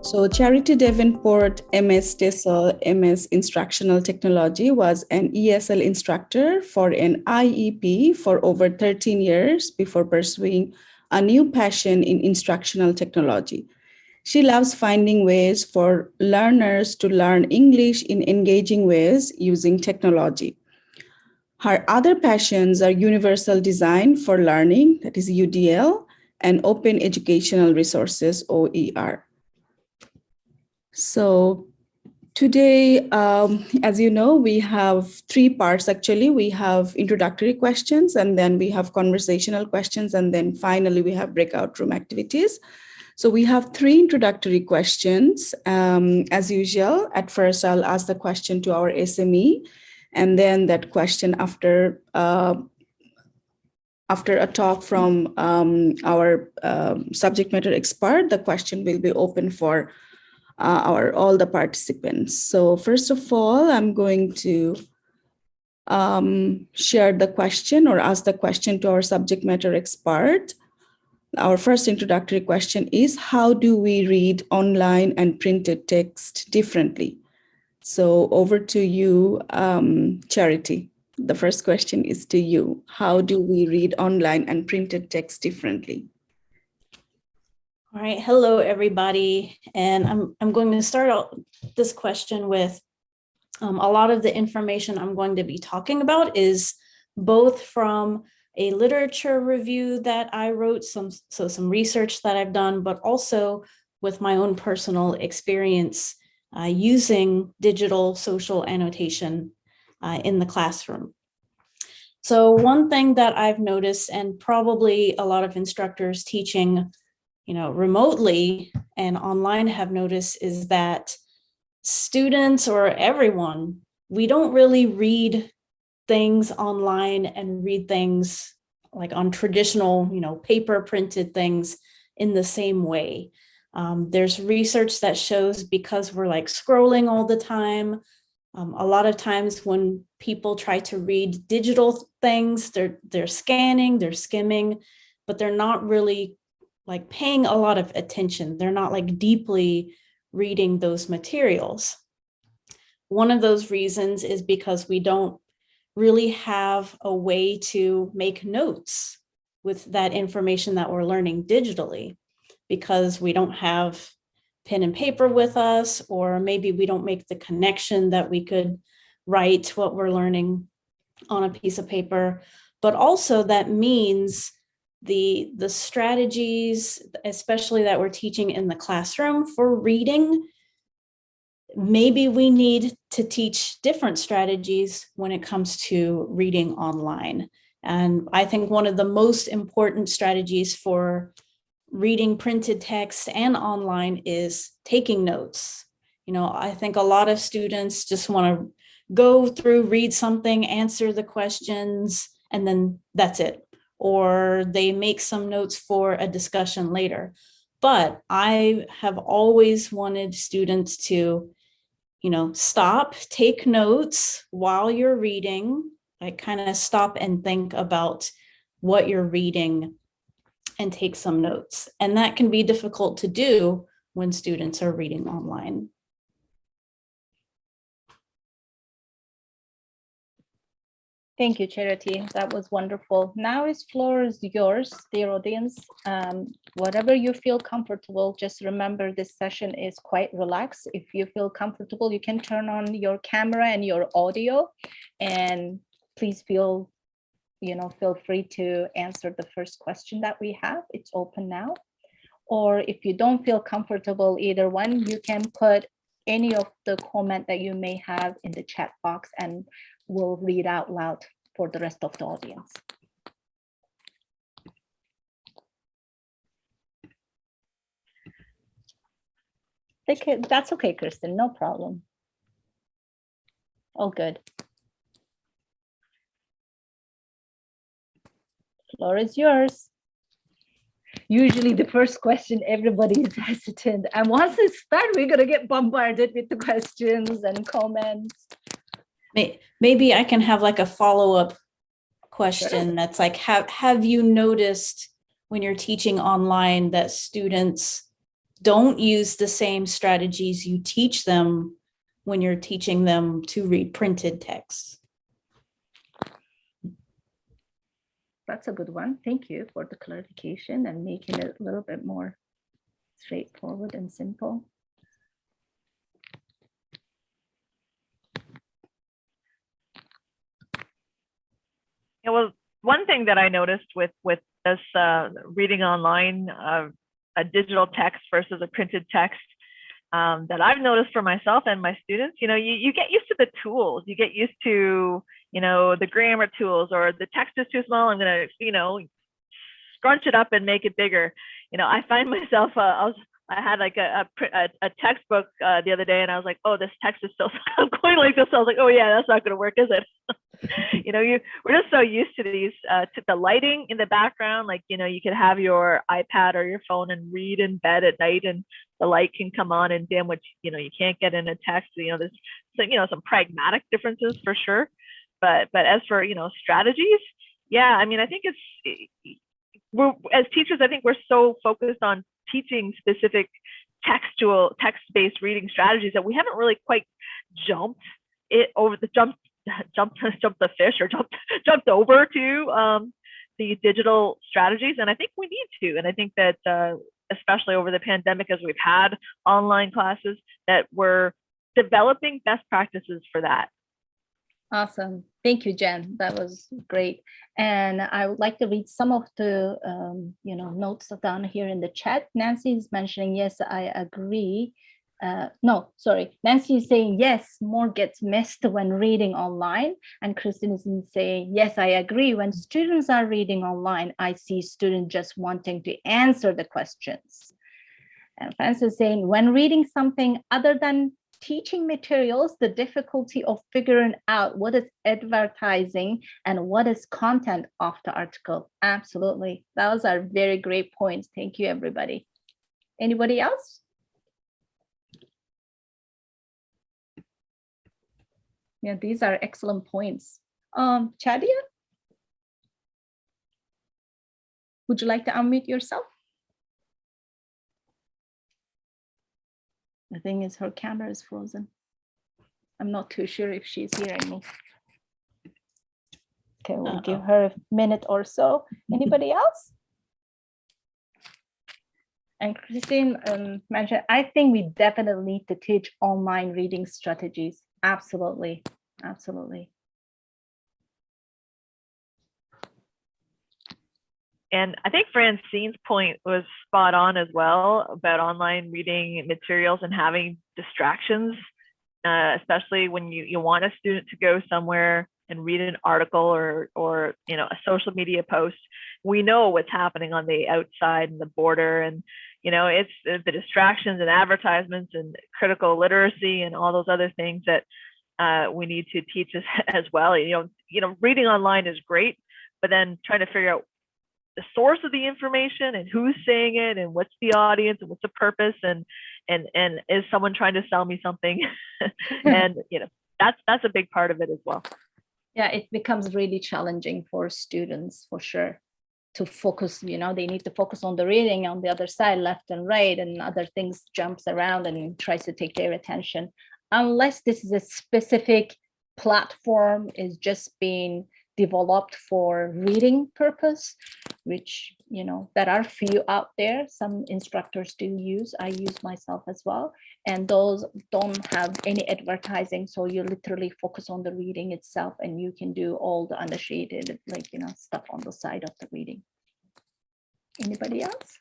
So Charity Davenport, MS TESL, MS Instructional Technology, was an ESL instructor for an IEP for over 13 years before pursuing a new passion in instructional technology. She loves finding ways for learners to learn English in engaging ways using technology. Her other passions are universal design for learning, that is UDL, and open educational resources, OER. So today, as you know, we have three parts actually. We have introductory questions, and then we have conversational questions, and then finally we have breakout room activities. So we have three introductory questions. As usual, at first I'll ask the question to our SME, and then that question after a talk from our subject matter expert, the question will be open for all the participants. So first of all, I'm going to share the question or ask the question to our subject matter expert. Our first introductory question is, how do we read online and printed text differently? So over to you, Charity. The first question is to you. How do we read online and printed text differently? All right, hello everybody, and I'm going to start out this question with a lot of the information I'm going to be talking about is both from a literature review that I wrote, some research that I've done, but also with my own personal experience using digital social annotation in the classroom. So one thing that I've noticed, and probably a lot of instructors teaching remotely and online have noticed, is that students or everyone, we don't really read things online and read things like on traditional, paper printed things in the same way. There's research that shows because we're like scrolling all the time, a lot of times when people try to read digital things, they're scanning, they're skimming, but they're not really like paying a lot of attention. They're not like deeply reading those materials. One of those reasons is because we don't really have a way to make notes with that information that we're learning digitally, because we don't have pen and paper with us, or maybe we don't make the connection that we could write what we're learning on a piece of paper. But also that means the strategies, especially that we're teaching in the classroom for reading, maybe we need to teach different strategies when it comes to reading online. And I think one of the most important strategies for reading printed text and online is taking notes. I think a lot of students just want to go through, read something, answer the questions, and then that's it. Or they make some notes for a discussion later. But I have always wanted students to, stop, take notes while you're reading, like kind of stop and think about what you're reading and take some notes. And that can be difficult to do when students are reading online. Thank you, Charity. That was wonderful. Now floor is yours, dear audience. Whatever you feel comfortable, just remember this session is quite relaxed. If you feel comfortable, you can turn on your camera and your audio, and please feel free to answer the first question that we have. It's open now. Or if you don't feel comfortable, either one, you can put any of the comment that you may have in the chat box, and we'll read out loud for the rest of the audience. Okay, that's okay, Kristen, no problem. All good. Floor is yours. Usually the first question, everybody is hesitant. And once it starts, we're going to get bombarded with the questions and comments. Maybe I can have like a follow-up question. Sure. That's like, have you noticed when you're teaching online that students don't use the same strategies you teach them when you're teaching them to read printed text. That's a good one. Thank you for the clarification and making it a little bit more straightforward and simple. It was one thing that I noticed with this reading online, a digital text versus a printed text, that I've noticed for myself and my students. You get used to the tools. You get used to, the grammar tools, or the text is too small, I'm gonna, scrunch it up and make it bigger. I find myself, I had like a textbook the other day, and I was like, oh, this text is still I'm going like this. I was like, oh yeah, that's not going to work, is it? We're just so used to these, to the lighting in the background. Like, you could have your iPad or your phone and read in bed at night, and the light can come on and dim, which, you can't get in a text. There's, some pragmatic differences for sure. But as for, strategies, yeah, I mean, I think we're, as teachers, I think we're so focused on teaching specific text-based reading strategies that we haven't really quite jumped the fish, or jumped over to the digital strategies. And I think we need to. And I think that especially over the pandemic, as we've had online classes, that we're developing best practices for that. Awesome. Thank you, Jen. That was great. And I would like to read some of the notes down here in the chat. Nancy is mentioning, yes, I agree. No, sorry. Nancy is saying, yes, more gets missed when reading online. And Kristen is saying, yes, I agree. When students are reading online, I see students just wanting to answer the questions. And Francis is saying, when reading something other than teaching materials, the difficulty of figuring out what is advertising and what is content of the article. Absolutely. Those are very great points. Thank you, everybody. Anybody else? Yeah, these are excellent points. Chadia, would you like to unmute yourself? The thing is, her camera is frozen. I'm not too sure if she's hearing me. Okay, we'll give her a minute or so. Anybody else? And Christine mentioned, I think we definitely need to teach online reading strategies. Absolutely, absolutely. And I think Francine's point was spot on as well about online reading materials and having distractions, especially when you want a student to go somewhere and read an article or a social media post. We know what's happening on the outside and the border, and it's the distractions and advertisements and critical literacy and all those other things that we need to teach us as well. Reading online is great, but then trying to figure out the source of the information and who's saying it and what's the audience and what's the purpose, and is someone trying to sell me something? And that's a big part of it as well. Yeah, it becomes really challenging for students for sure to focus. They need to focus on the reading, on the other side, left and right, and other things jumps around and tries to take their attention, unless this is a specific platform is just being developed for reading purpose, which there are few out there. Some instructors do use. I use myself as well, and those don't have any advertising, so you literally focus on the reading itself, and you can do all the unshaded stuff on the side of the reading. Anybody else?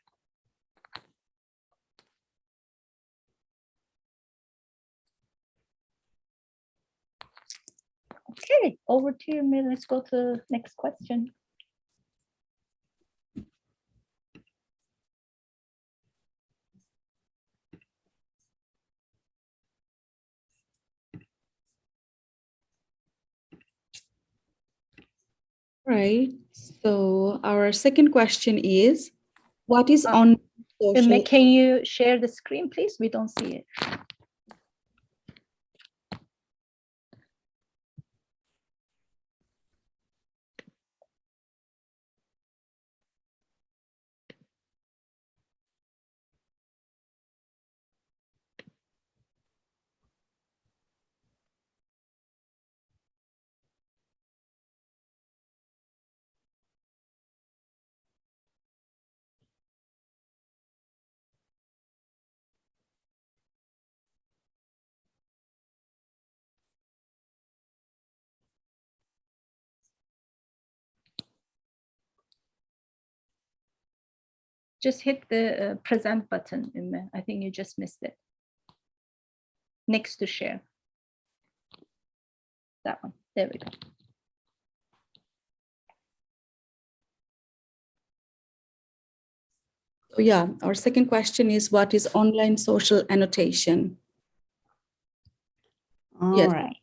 Okay, over to you. Let's go to the next question. Right. So our second question is, what is on social? Can you share the screen, please? We don't see it. Just hit the present button. I think you just missed it. Next to share. That one. There we go. Yeah, our second question is, what is online social annotation? All right.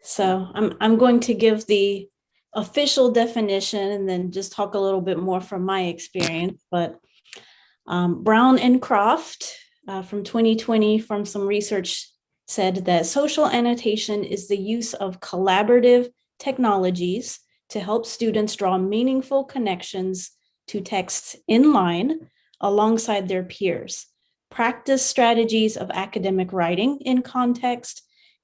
So I'm going to give the official definition and then just talk a little bit more from my experience. But Brown and Croft from 2020 from some research said that social annotation is the use of collaborative technologies to help students draw meaningful connections to texts in line alongside their peers, practice strategies of academic writing in context,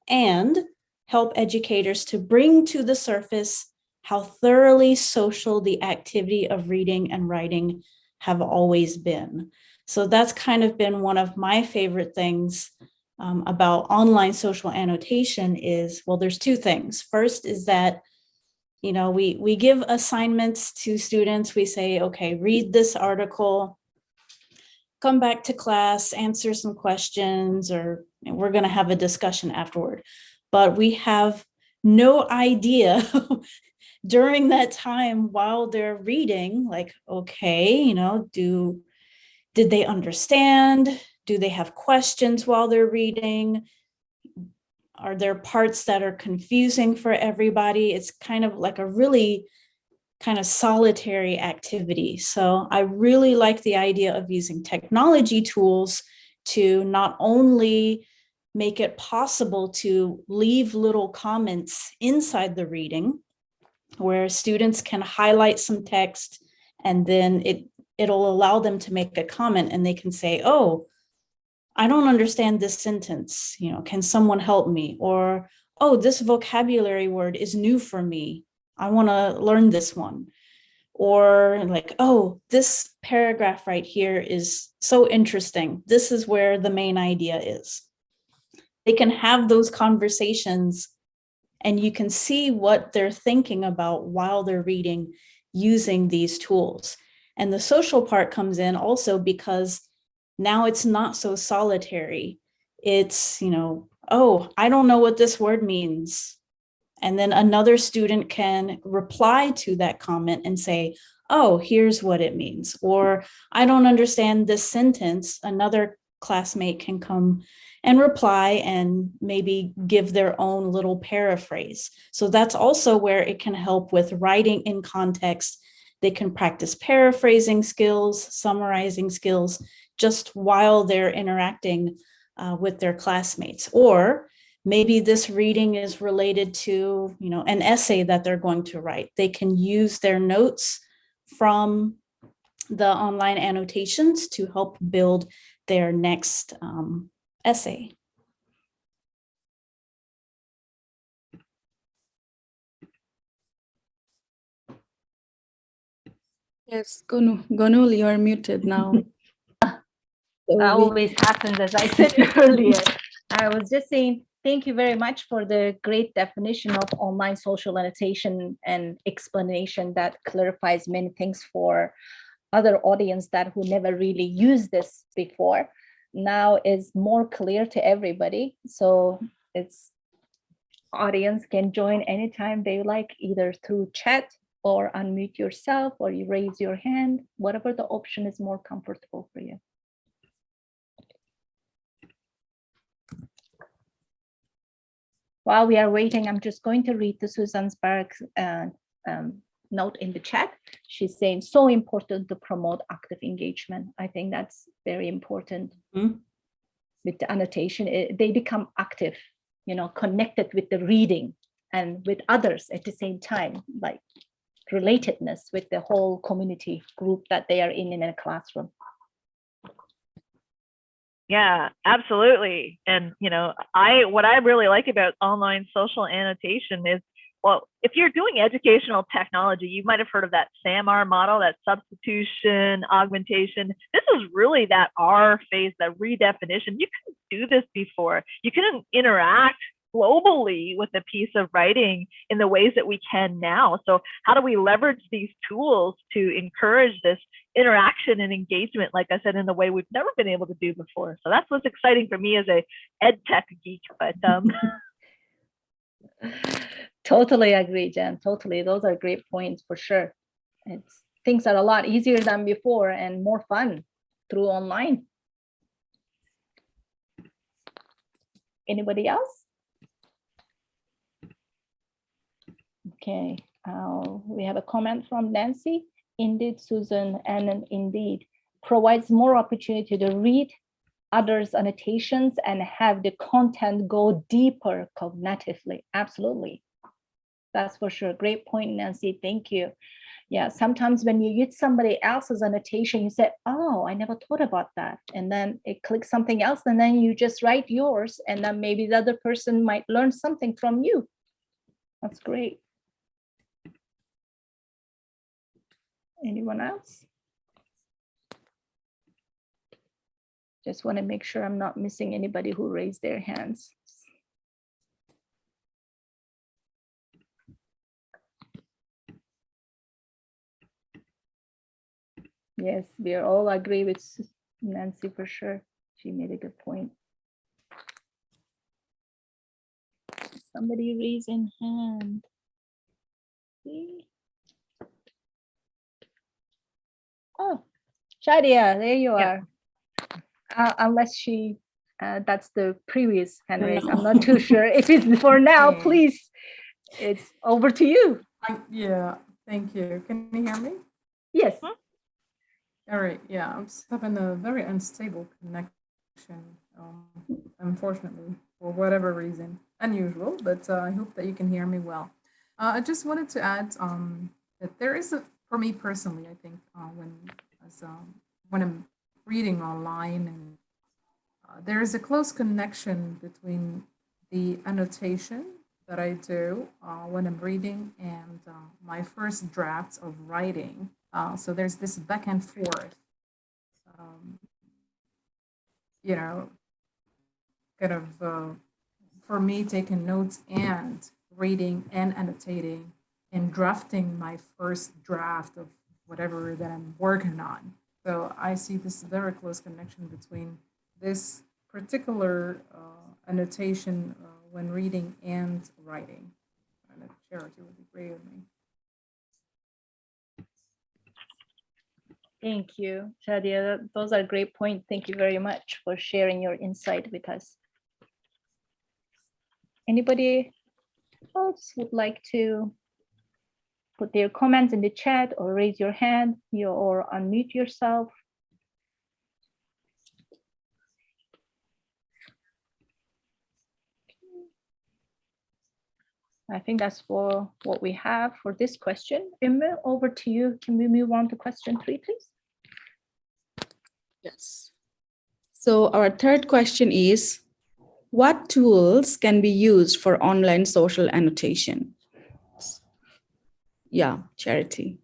and help educators to bring to the surface how thoroughly social the activity of reading and writing have always been. So that's kind of been one of my favorite things about online social annotation is, well, there's two things. First is that, you know, we give assignments to students. We say, okay, read this article, come back to class, answer some questions, or we're going to have a discussion afterward. But we have no idea during that time while they're reading, like, okay, you know, did they understand? Do they have questions while they're reading? Are there parts that are confusing for everybody? It's kind of like a really kind of solitary activity. So I really like the idea of using technology tools to not only make it possible to leave little comments inside the reading, where students can highlight some text and then it'll allow them to make a comment and they can say, oh, I don't understand this sentence, you know, can someone help me? Or, oh, this vocabulary word is new for me. I want to learn this one. Or like, oh, this paragraph right here is so interesting. This is where the main idea is. They can have those conversations and you can see what they're thinking about while they're reading using these tools. And the social part comes in also because now it's not so solitary. It's, you know, oh, I don't know what this word means. And then another student can reply to that comment and say, oh, here's what it means. Or I don't understand this sentence. Another classmate can come and reply and maybe give their own little paraphrase. So that's also where it can help with writing in context. They can practice paraphrasing skills, summarizing skills, just while they're interacting with their classmates. Or maybe this reading is related to, you know, an essay that they're going to write. They can use their notes from the online annotations to help build their next essay. Yes, Gonul, you're muted now. That always happens, as I said earlier. I was just saying, thank you very much for the great definition of online social annotation and explanation that clarifies many things for other audience that who never really used this before. Now is more clear to everybody. So it's audience can join anytime they like, either through chat or unmute yourself, or you raise your hand, whatever the option is more comfortable for you. While we are waiting, I'm just going to read the Susan Sparks note in the chat. She's saying, so important to promote active engagement. I think that's very important. With the annotation, they become active, you know, connected with the reading and with others at the same time, like relatedness with the whole community group that they are in a classroom. Yeah, absolutely. And, you know, what I really like about online social annotation is, well, if you're doing educational technology, you might have heard of that SAMR model, that substitution, augmentation. This is really that R phase, that redefinition. You couldn't do this before. You couldn't interact globally with a piece of writing in the ways that we can now. So how do we leverage these tools to encourage this interaction and engagement, like I said, in the way we've never been able to do before? So that's what's exciting for me as a ed tech geek. But Totally agree, Jen. Totally. Those are great points for sure. Things are a lot easier than before and more fun through online. Anybody else? Okay, we have a comment from Nancy. Indeed, Susan, and indeed provides more opportunity to read others' annotations and have the content go deeper cognitively. Absolutely. That's for sure. Great point, Nancy. Thank you. Yeah, sometimes when you use somebody else's annotation, you say, oh, I never thought about that. And then it clicks something else, and then you just write yours, and then maybe the other person might learn something from you. That's great. Anyone else? Just want to make sure I'm not missing anybody who raised their hands. Yes, we all agree with Nancy for sure. She made a good point. Somebody raising hand. See? Oh, Shadia, there you are. Unless she, that's the previous hand raise. I'm not too sure if it's for now. Okay. Please, it's over to you. Yeah, thank you. Can you hear me? Yes. All right, yeah, I'm just having a very unstable connection, unfortunately, for whatever reason. Unusual, but I hope that you can hear me well. I just wanted to add that there is for me personally, I think, when I'm reading online, and there is a close connection between the annotation that I do when I'm reading and my first drafts of writing. So there's this back and forth, you know, kind of for me taking notes and reading and annotating and drafting my first draft of whatever that I'm working on. So I see this very close connection between this particular annotation when reading and writing. And if Charity would agree with me. Thank you, Shadia. Those are great points. Thank you very much for sharing your insight with us. Anybody else would like to put their comments in the chat or raise your hand or unmute yourself? I think that's for what we have for this question. Emma, over to you. Can we move on to question 3, please? Yes. So our third question is, what tools can be used for online social annotation? Yeah, Charity.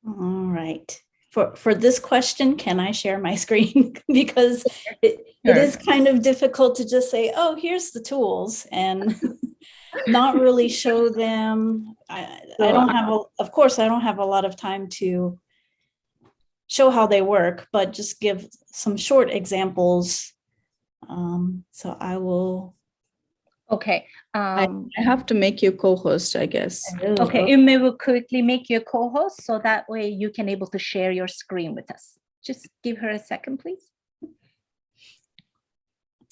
All right. For this question, can I share my screen? Because it is kind of difficult to just say, oh, here's the tools and not really show them. I don't have, of course, I don't have a lot of time to show how they work, but just give some short examples. So I will. Okay. I have to make you co-host, I guess. Okay, Ume will quickly make you a co-host so that way you can able to share your screen with us. Just give her a second, please.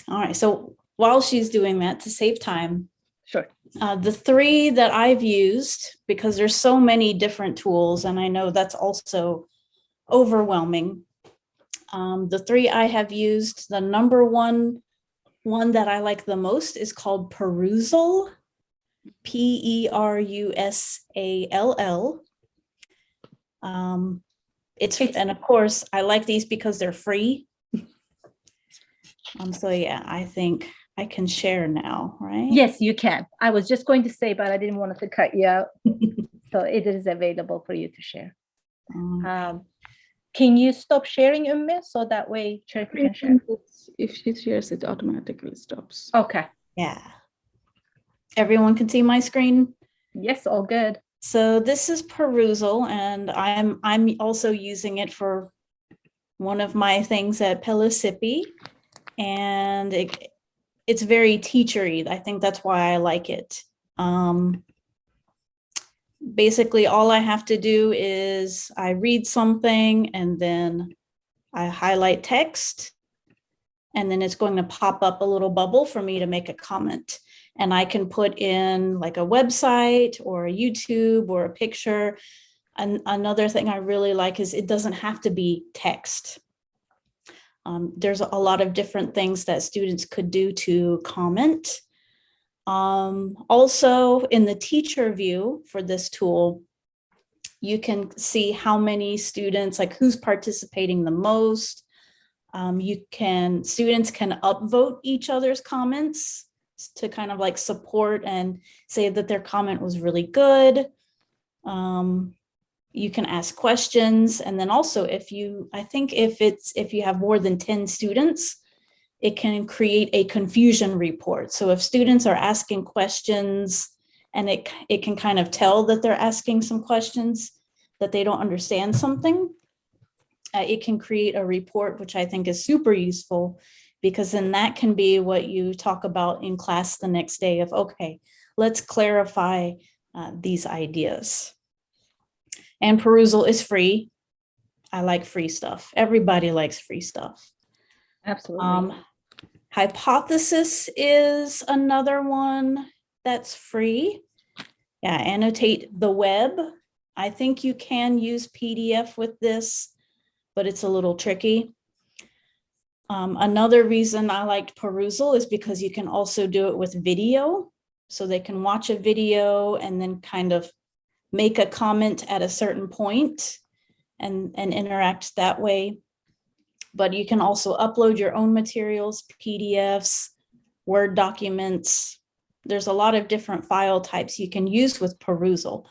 All right, so while she's doing that, to save time, sure. The 3 that I've used, because there's so many different tools, and I know that's also overwhelming. The 3 I have used, the number one that I like the most is called Perusall, Perusall. And of course, I like these because they're free. So yeah, I think I can share now, right? Yes, you can. I was just going to say, but I didn't want to cut you out. So it is available for you to share. Can you stop sharing, Umme, so that way Charity can share? If she shares, it automatically stops. Okay. Yeah. Everyone can see my screen? Yes, all good. So this is Perusal, and I'm also using it for one of my things at Pelisipi, and it's very teachery. I think that's why I like it. Basically, all I have to do is I read something and then I highlight text, and then it's going to pop up a little bubble for me to make a comment. And I can put in like a website or a YouTube or a picture. And another thing I really like is it doesn't have to be text. There's a lot of different things that students could do to comment. Also, in the teacher view for this tool, you can see how many students, like who's participating the most. Students can upvote each other's comments to kind of like support and say that their comment was really good. You can ask questions. And then also if you have more than 10 students, it can create a confusion report. So if students are asking questions and it can kind of tell that they're asking some questions that they don't understand something, it can create a report, which I think is super useful, because then that can be what you talk about in class the next day of, okay, let's clarify these ideas. And Perusal is free. I like free stuff. Everybody likes free stuff. Absolutely. Hypothesis is another one that's free. Yeah, annotate the web. I think you can use PDF with this, but it's a little tricky. Another reason I liked Perusal is because you can also do it with video. So they can watch a video and then kind of make a comment at a certain point and interact that way. But you can also upload your own materials, PDFs, Word documents. There's a lot of different file types you can use with Perusal.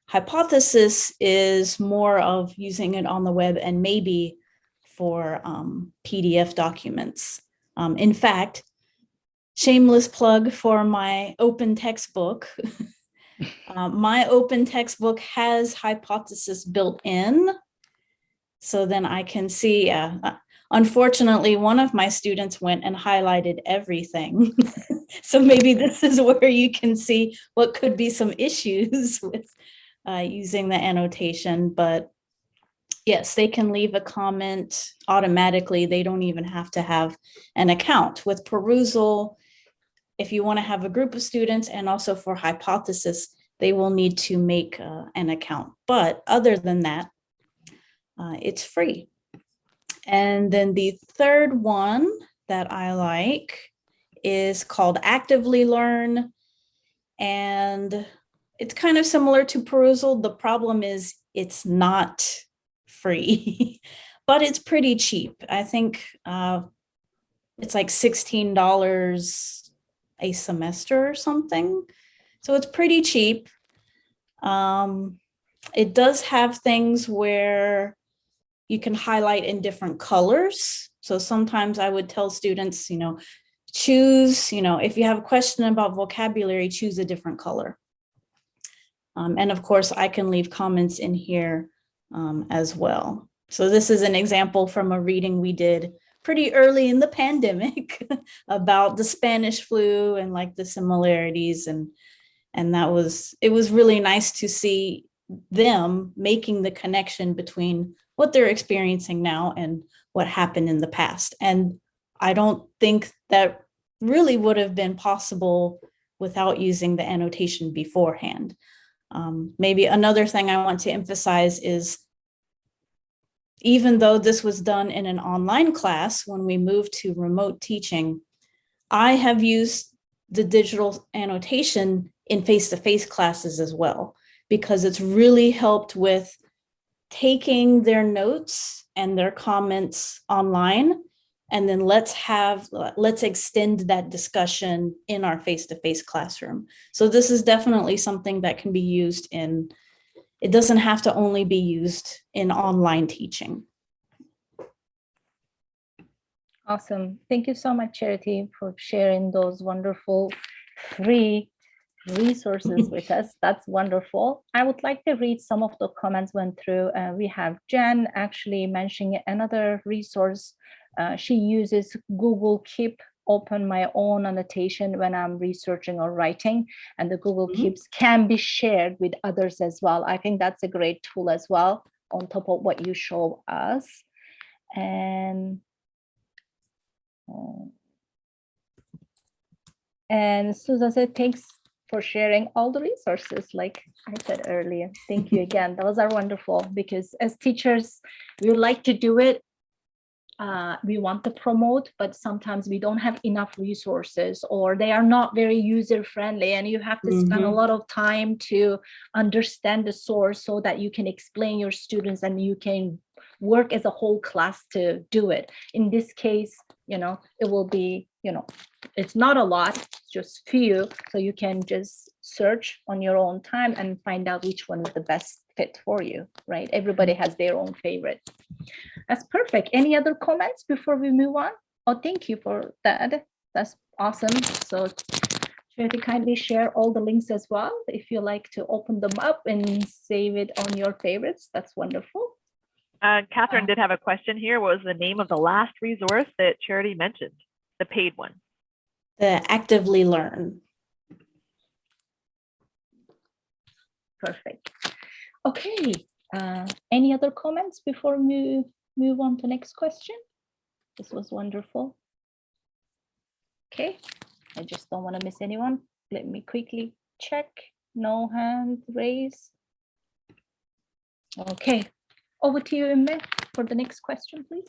Hypothesis is more of using it on the web and maybe for PDF documents. In fact, shameless plug for my open textbook. My open textbook has Hypothesis built in. So then I can see, unfortunately, one of my students went and highlighted everything. So maybe this is where you can see what could be some issues with using the annotation, but yes, they can leave a comment automatically. They don't even have to have an account. With Perusal, if you want to have a group of students and also for Hypothesis, they will need to make an account. But other than that, it's free. And then the third one that I like is called Actively Learn. And it's kind of similar to Perusal. The problem is it's not free, but it's pretty cheap. I think it's like $16 a semester or something. So it's pretty cheap. It does have things where you can highlight in different colors. So sometimes I would tell students, choose, if you have a question about vocabulary, choose a different color. And of course, I can leave comments in here as well. So this is an example from a reading we did pretty early in the pandemic about the Spanish flu and like the similarities. And it was really nice to see them making the connection between what they're experiencing now and what happened in the past. And I don't think that really would have been possible without using the annotation beforehand. Maybe another thing I want to emphasize is, even though this was done in an online class, when we moved to remote teaching, I have used the digital annotation in face-to-face classes as well, because it's really helped with taking their notes and their comments online, and then let's extend that discussion in our face-to-face classroom. So this is definitely something that can be used it doesn't have to only be used in online teaching. Awesome. Thank you so much, Charity, for sharing those wonderful free resources with us. That's wonderful. I would like to read some of the comments went through. We have Jen actually mentioning another resource. She uses Google Keep open my own annotation when I'm researching or writing, and the Google Keeps can be shared with others as well. I think that's a great tool as well on top of what you show us. And Susan said, thanks for sharing all the resources, like I said earlier. Thank you again. Those are wonderful, because as teachers, we like to do it. We want to promote, but sometimes we don't have enough resources, or they are not very user friendly, and you have to spend a lot of time to understand the source so that you can explain your students and you can work as a whole class to do it. In this case, it will be, it's not a lot, just few, so you can just search on your own time and find out which one is the best fit for you, right? Everybody has their own favorite. That's perfect. Any other comments before we move on? Oh, thank you for that. That's awesome. So Charity, kindly share all the links as well. If you like to open them up and save it on your favorites, that's wonderful. Catherine did have a question here. What was the name of the last resource that Charity mentioned? The paid one. The Actively Learn. Perfect. Okay. Any other comments before we move on to next question? This was wonderful. Okay. I just don't want to miss anyone. Let me quickly check. No hand raised. Okay. Over to you, Imme, for the next question, please.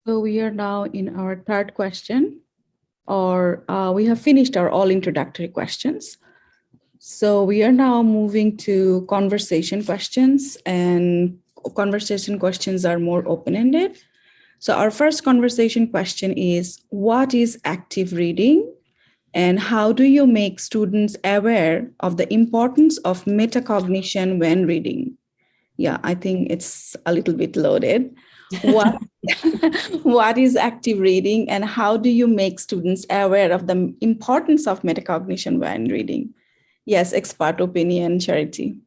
So we are now in our third question, or we have finished our all introductory questions. So we are now moving to conversation questions, and conversation questions are more open-ended. So our first conversation question is, what is active reading? And how do you make students aware of the importance of metacognition when reading? Yeah, I think it's a little bit loaded. What is active reading, and how do you make students aware of the importance of metacognition when reading? Yes, expert opinion, Charity.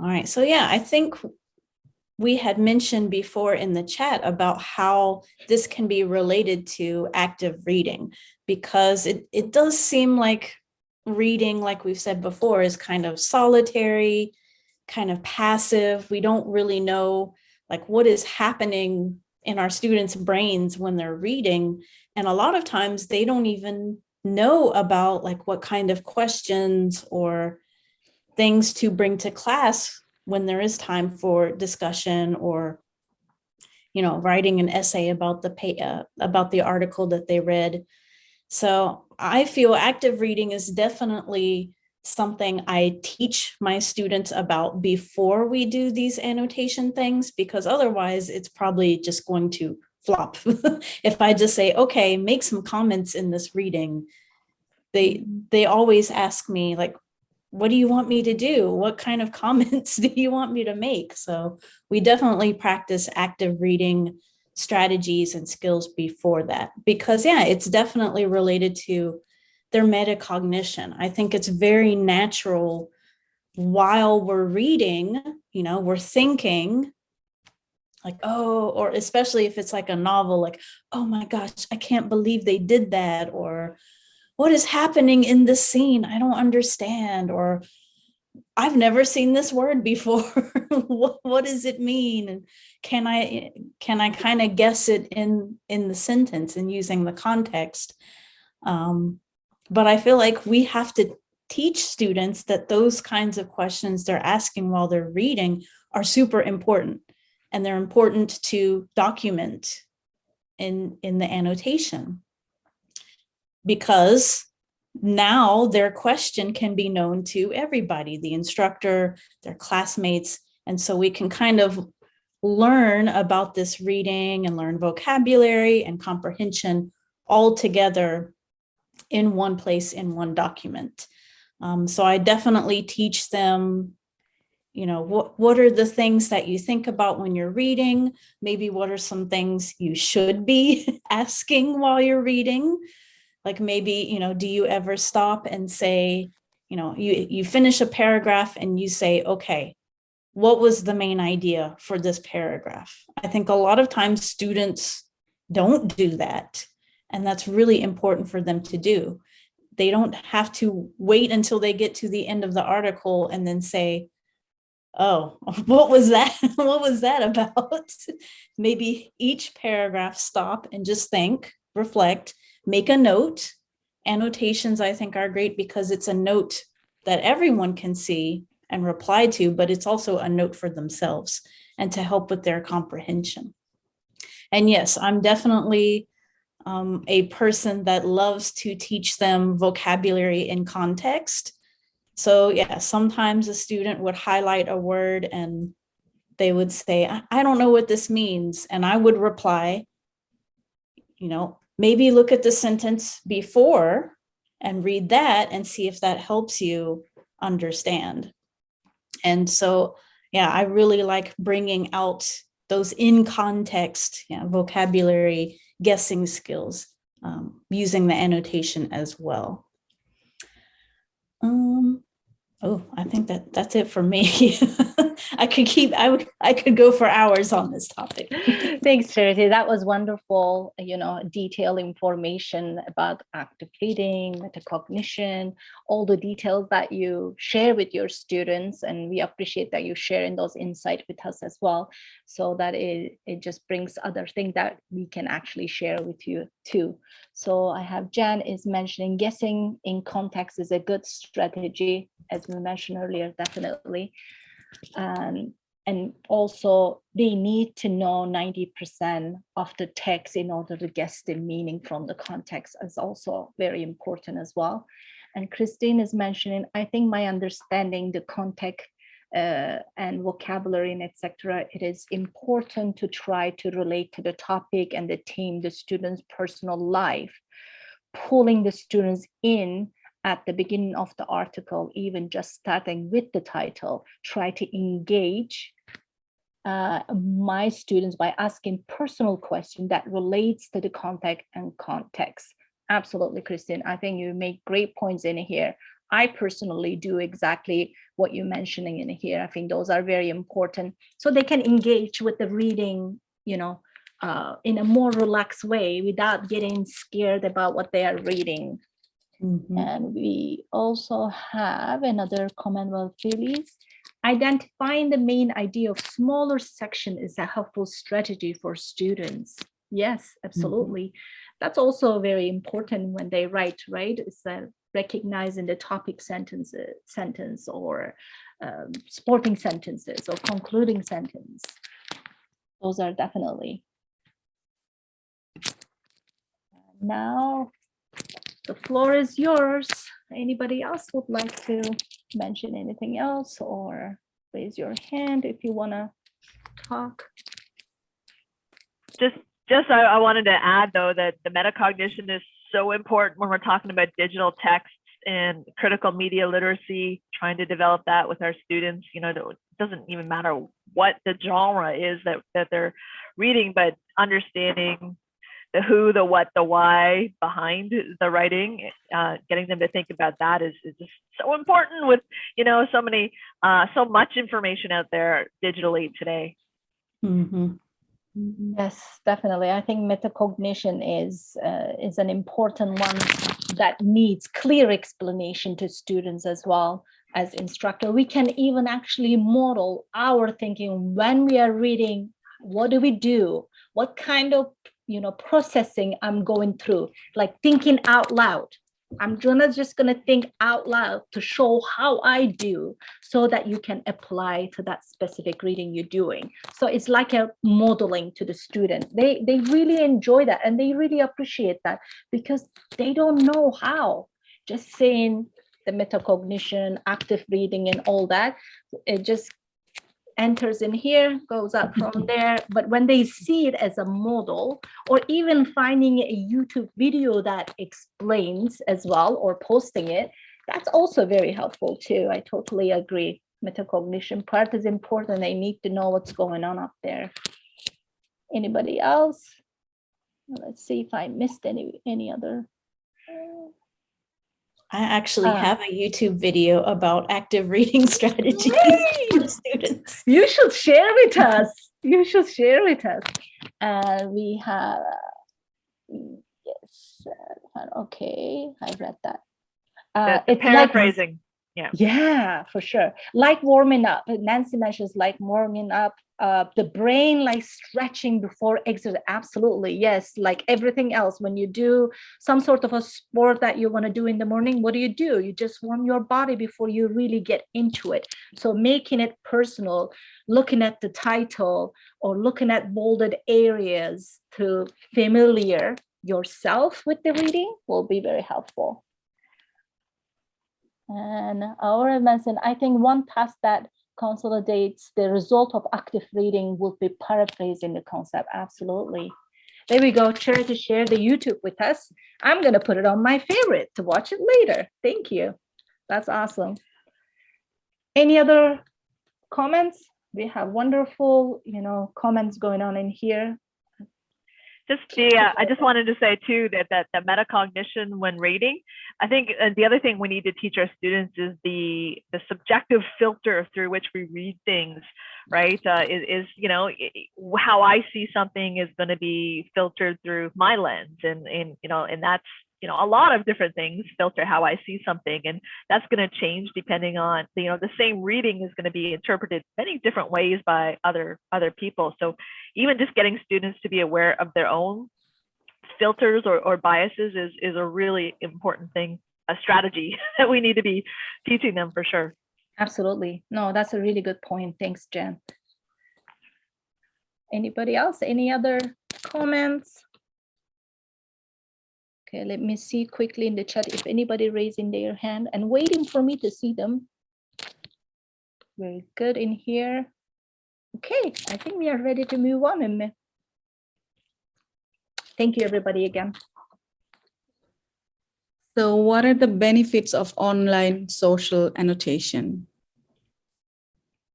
All right. So yeah, I think we had mentioned before in the chat about how this can be related to active reading, because it does seem like reading, like we've said before, is kind of solitary, kind of passive. We don't really know like what is happening in our students' brains when they're reading. And a lot of times they don't even know about like what kind of questions or things to bring to class when there is time for discussion, or writing an essay about the article that they read. So I feel active reading is definitely something I teach my students about before we do these annotation things, because otherwise it's probably just going to flop. If I just say, okay, make some comments in this reading, they always ask me like, what do you want me to do? What kind of comments do you want me to make? So we definitely practice active reading strategies and skills before that, because yeah, it's definitely related to their metacognition. I think it's very natural while we're reading, we're thinking like, oh, or especially if it's like a novel, like, oh my gosh, I can't believe they did that, or what is happening in this scene? I don't understand, or I've never seen this word before. What does it mean? And can I kind of guess it in the sentence and using the context? But I feel like we have to teach students that those kinds of questions they're asking while they're reading are super important, and they're important to document in the annotation, because now their question can be known to everybody, the instructor, their classmates. And so we can kind of learn about this reading and learn vocabulary and comprehension all together in one place, in one document. So I definitely teach them, you know, what are the things that you think about when you're reading? Maybe what are some things you should be asking while you're reading? Like maybe, you know, do you ever stop and say, you know, you finish a paragraph and you say, okay, what was the main idea for this paragraph? I think a lot of times students don't do that. And that's really important for them to do. They don't have to wait until they get to the end of the article and then say, oh, what was that? What was that about? Maybe each paragraph stop and just think, reflect, make a note. Annotations, I think, are great because it's a note that everyone can see and reply to, but it's also a note for themselves and to help with their comprehension. And yes, I'm definitely a person that loves to teach them vocabulary in context. So yeah, sometimes a student would highlight a word and they would say, I don't know what this means. And I would reply, you know, maybe look at the sentence before and read that and see if that helps you understand. And so, yeah, I really like bringing out those in context, you know, vocabulary, guessing skills, using the annotation as well. Oh, I think that's it for me. I could go for hours on this topic. Thanks, Charity. That was wonderful, you know, detailed information about active reading, metacognition, all the details that you share with your students. And we appreciate that you sharing those insights with us as well, so that it just brings other things that we can actually share with you too. So I have Jan is mentioning guessing in context is a good strategy, as we mentioned earlier, definitely. And also they need to know 90% of the text in order to guess the meaning from the context is also very important as well. And Christine is mentioning, I think my understanding the context and vocabulary and etc. It is important to try to relate to the topic and the theme, the student's personal life, pulling the students in at the beginning of the article, even just starting with the title, try to engage my students by asking personal questions that relates to the context and context. Absolutely, Christine. I think you make great points in here. I personally do exactly what you're mentioning in here. I think those are very important, so they can engage with the reading, you know, in a more relaxed way without getting scared about what they are reading. Mm-hmm. And we also have another comment about Phyllis. Identifying the main idea of smaller section is a helpful strategy for students. Yes, absolutely. Mm-hmm. That's also very important when they write, right? It's recognizing the topic sentence or supporting sentences or concluding sentence. Those are definitely. Now, the floor is yours. Anybody else would like to mention anything else or raise your hand if you want to talk? I wanted to add, though, that the metacognition is so important when we're talking about digital texts and critical media literacy, trying to develop that with our students. You know, it doesn't even matter what the genre is that they're reading, but understanding the who, the what, the why behind the writing, getting them to think about that is just so important with, you know, so much information out there digitally today. Mm-hmm. Yes, definitely. I think metacognition is an important one that needs clear explanation to students as well as instructor. We can even actually model our thinking when we are reading. What do we do? What kind of, you know, processing I'm going through, like thinking out loud. I'm just gonna think out loud to show how I do, so that you can apply to that specific reading you're doing. So it's like a modeling to the student. They really enjoy that and they really appreciate that because they don't know how. Just saying the metacognition, active reading and all that, it just enters in here, goes up from there. But when they see it as a model, or even finding a YouTube video that explains as well, or posting it, that's also very helpful too. I totally agree. Metacognition part is important. They need to know what's going on up there. Anybody else? Let's see if I missed any other. I actually have a YouTube video about active reading strategies for students. You should share with us. You should share with us. We have, yes, okay, I read that. It's paraphrasing. Yeah, for sure. Like warming up. Nancy mentions like warming up. The brain like stretching before exercise. Absolutely, yes. Like everything else, when you do some sort of a sport that you want to do in the morning, what do? You just warm your body before you really get into it. So making it personal, looking at the title or looking at bolded areas to familiar yourself with the reading will be very helpful. And our mentioned, I think one task that consolidates the result of active reading would be paraphrasing the concept. Absolutely. There we go. Charity share the YouTube with us. I'm going to put it on my favorite to watch it later. Thank you. That's awesome. Any other comments? We have wonderful, comments going on in here. I just wanted to say too that metacognition when reading, I think the other thing we need to teach our students is the subjective filter through which we read things, right? How I see something is going to be filtered through my lens, and that's a lot of different things filter how I see something, and that's going to change depending on the same reading is going to be interpreted many different ways by other people. So even just getting students to be aware of their own filters or biases is a really important thing, a strategy that we need to be teaching them for sure. Absolutely. No, that's a really good point. Thanks, Jen. Anybody else? Any other comments? Okay, let me see quickly in the chat if anybody raising their hand and waiting for me to see them. Very good in here. Okay, I think we are ready to move on. Thank you, everybody, again. So what are the benefits of online social annotation?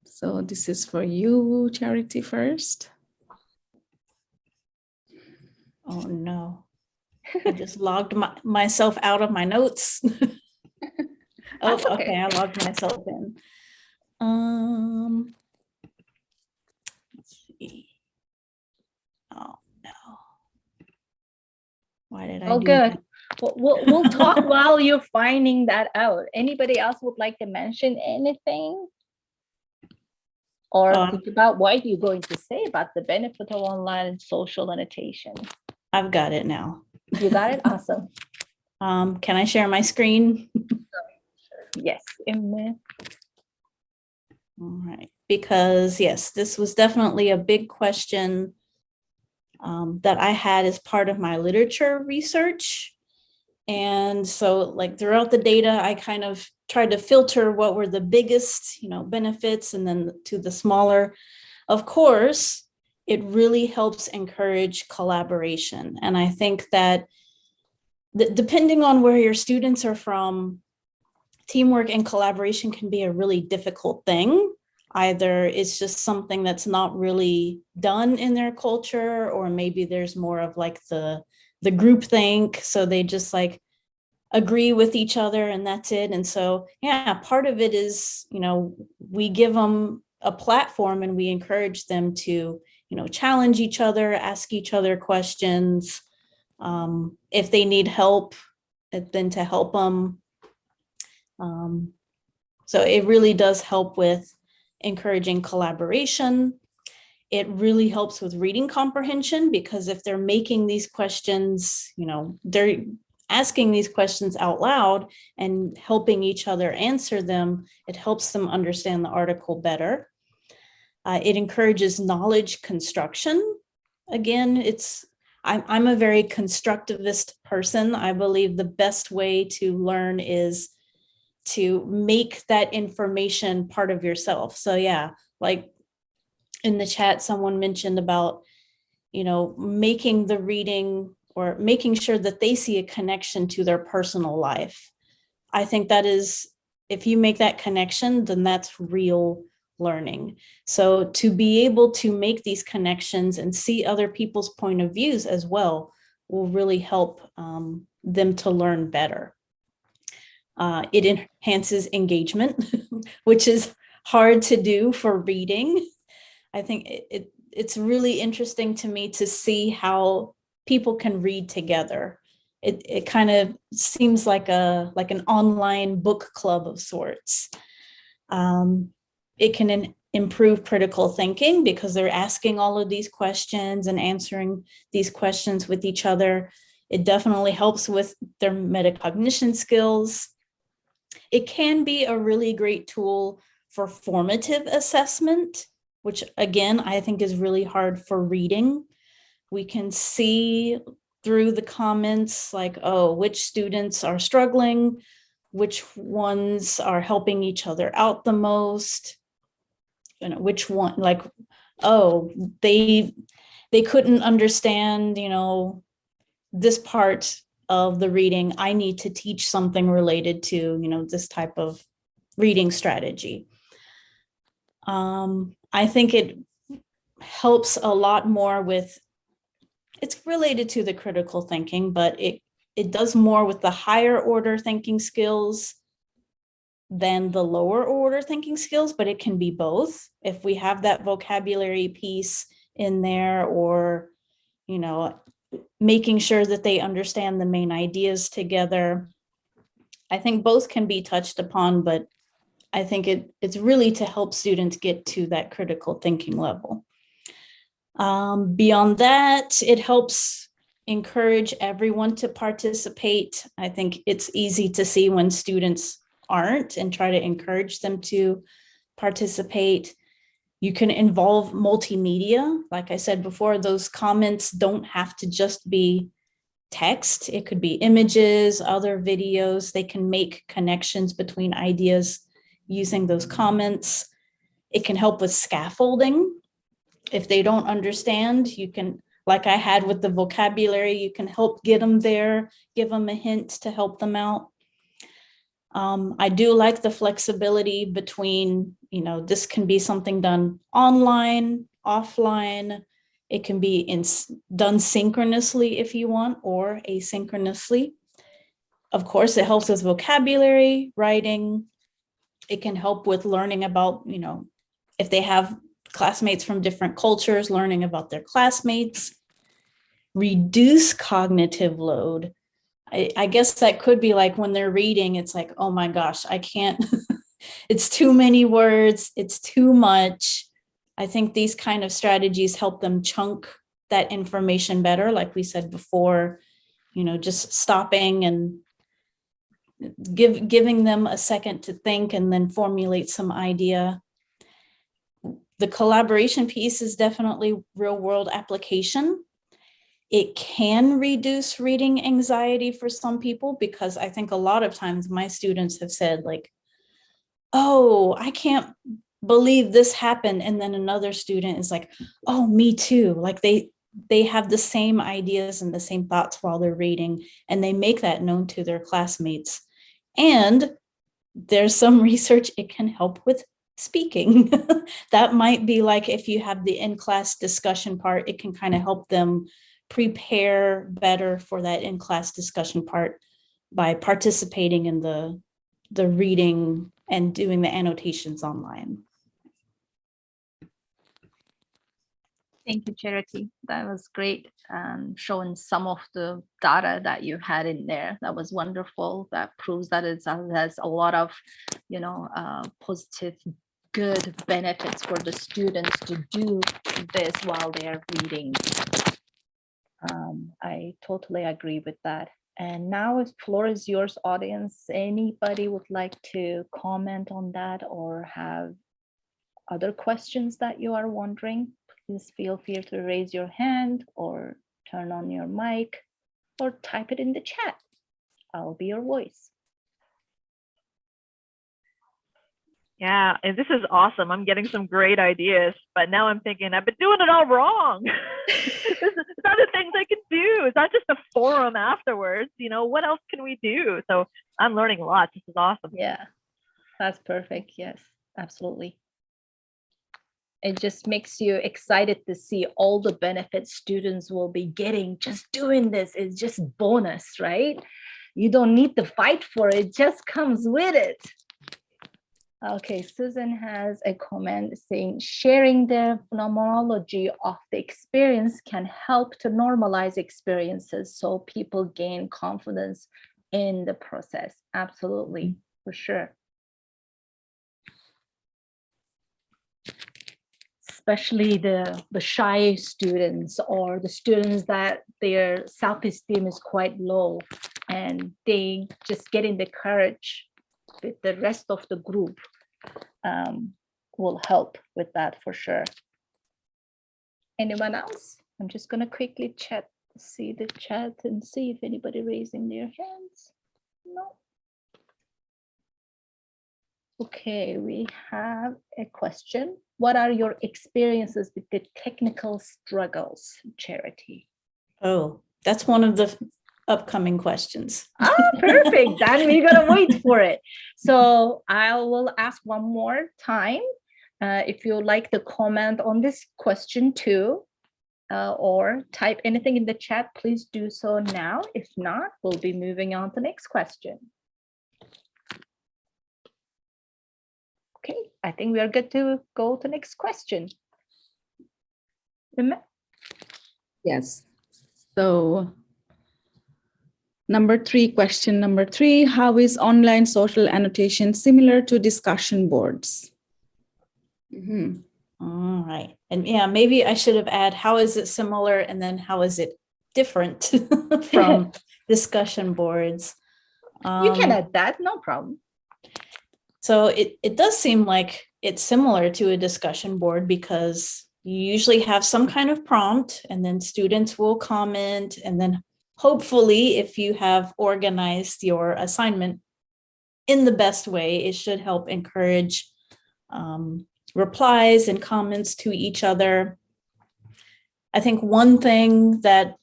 So this is for you, Charity, first. Oh, no. I just logged myself out of my notes. Oh, okay. I logged myself in. Let's see. Oh no. Why did I do good. that? We'll talk while you're finding that out. Anybody else would like to mention anything? Or think about what you're going to say about the benefit of online social annotation. I've got it now. You got it? Awesome. Can I share my screen? Yes. All right. Because yes, this was definitely a big question that I had as part of my literature research. And so like throughout the data, I kind of tried to filter what were the biggest, benefits, and then to the smaller. Of course, it really helps encourage collaboration. And I think that depending on where your students are from, teamwork and collaboration can be a really difficult thing. Either it's just something that's not really done in their culture, or maybe there's more of like the group think. So they just like agree with each other and that's it. And so, yeah, part of it is, we give them a platform and we encourage them to, challenge each other, ask each other questions. If they need help, then to help them. So it really does help with encouraging collaboration. It really helps with reading comprehension, because if they're making these questions, they're asking these questions out loud and helping each other answer them, it helps them understand the article better. It encourages knowledge construction. Again, I'm a very constructivist person. I believe the best way to learn is to make that information part of yourself. So yeah, like in the chat, someone mentioned about, making the reading or making sure that they see a connection to their personal life. I think that is, if you make that connection, then that's real learning. So to be able to make these connections and see other people's point of views as well will really help them to learn better. It enhances engagement, which is hard to do for reading. I think it's really interesting to me to see how people can read together. It kind of seems like an online book club of sorts. It can improve critical thinking because they're asking all of these questions and answering these questions with each other. It definitely helps with their metacognition skills. It can be a really great tool for formative assessment, which again, I think is really hard for reading. We can see through the comments like, oh, which students are struggling, which ones are helping each other out the most, which one, like, oh, they couldn't understand, this part of the reading. I need to teach something related to, this type of reading strategy. I think it helps a lot more with, it's related to the critical thinking, but it does more with the higher order thinking skills than the lower order thinking skills, but it can be both. If we have that vocabulary piece in there, or, making sure that they understand the main ideas together. I think both can be touched upon, but I think it's really to help students get to that critical thinking level. Beyond that, it helps encourage everyone to participate. I think it's easy to see when students aren't and try to encourage them to participate. You can involve multimedia. Like I said before, those comments don't have to just be text. It could be images, other videos. They can make connections between ideas using those comments. It can help with scaffolding. If they don't understand, you can, like I had with the vocabulary, you can help get them there, give them a hint to help them out. I do like the flexibility between, this can be something done online, offline. It can be done synchronously if you want, or asynchronously. Of course, it helps with vocabulary, writing. It can help with learning about, if they have classmates from different cultures, learning about their classmates. Reduce cognitive load. I guess that could be like when they're reading, it's like, oh my gosh, I can't, it's too many words, it's too much. I think these kind of strategies help them chunk that information better. Like we said before, just stopping and giving them a second to think and then formulate some idea. The collaboration piece is definitely real world application. It can reduce reading anxiety for some people, because I think a lot of times my students have said like, oh, I can't believe this happened. And then another student is like, oh, me too. Like they have the same ideas and the same thoughts while they're reading, and they make that known to their classmates. And there's some research, it can help with speaking. That might be like, if you have the in-class discussion part, it can kind of help them prepare better for that in-class discussion part by participating in the reading and doing the annotations online. Thank you, Charity. That was great. Showing some of the data that you had in there. That was wonderful. That proves that it has a lot of, positive, good benefits for the students to do this while they are reading. I totally agree with that. And now the floor is yours, audience. Anybody would like to comment on that or have other questions that you are wondering? Please feel free to raise your hand or turn on your mic or type it in the chat. I'll be your voice. Yeah, and this is awesome. I'm getting some great ideas, but now I'm thinking I've been doing it all wrong. There's other things I can do. It's not just a forum afterwards. What else can we do? So I'm learning a lot. This is awesome. Yeah, that's perfect. Yes, absolutely. It just makes you excited to see all the benefits students will be getting just doing this. It's just bonus, right? You don't need to fight for it, it just comes with it. Okay, Susan has a comment saying sharing the phenomenology of the experience can help to normalize experiences so people gain confidence in the process. Absolutely, for sure. Especially the shy students or the students that their self-esteem is quite low and they just getting the courage with the rest of the group will help with that for sure. Anyone else? I'm just going to quickly see the chat and see if anybody raising their hands. No. Okay, we have a question. What are your experiences with the technical struggles, Charity? Oh, that's one of the upcoming questions. Perfect. Then we're gonna wait for it. So I will ask one more time. If you like to comment on this question too, or type anything in the chat, please do so now. If not, we'll be moving on to the next question. Okay, I think we are good to go to the next question. Yes. So question number 3, how is online social annotation similar to discussion boards? Mm-hmm. All right. And yeah, maybe I should have added, how is it similar? And then how is it different from discussion boards? You can add that, no problem. So it does seem like it's similar to a discussion board because you usually have some kind of prompt and then students will comment, and then hopefully if you have organized your assignment in the best way, it should help encourage replies and comments to each other. I think one thing that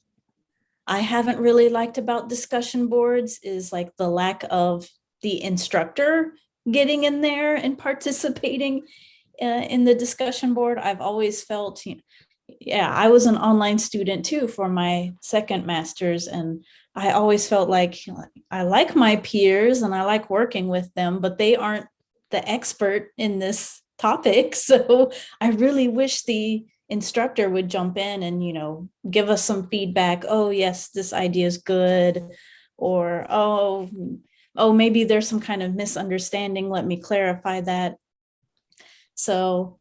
I haven't really liked about discussion boards is like the lack of the instructor getting in there and participating in the discussion board. I've always felt, yeah, I was an online student too for my second master's, and I always felt like I like my peers and I like working with them, but they aren't the expert in this topic. So I really wish the instructor would jump in and, give us some feedback. Oh, yes, this idea is good. Or, oh, maybe there's some kind of misunderstanding. Let me clarify that. So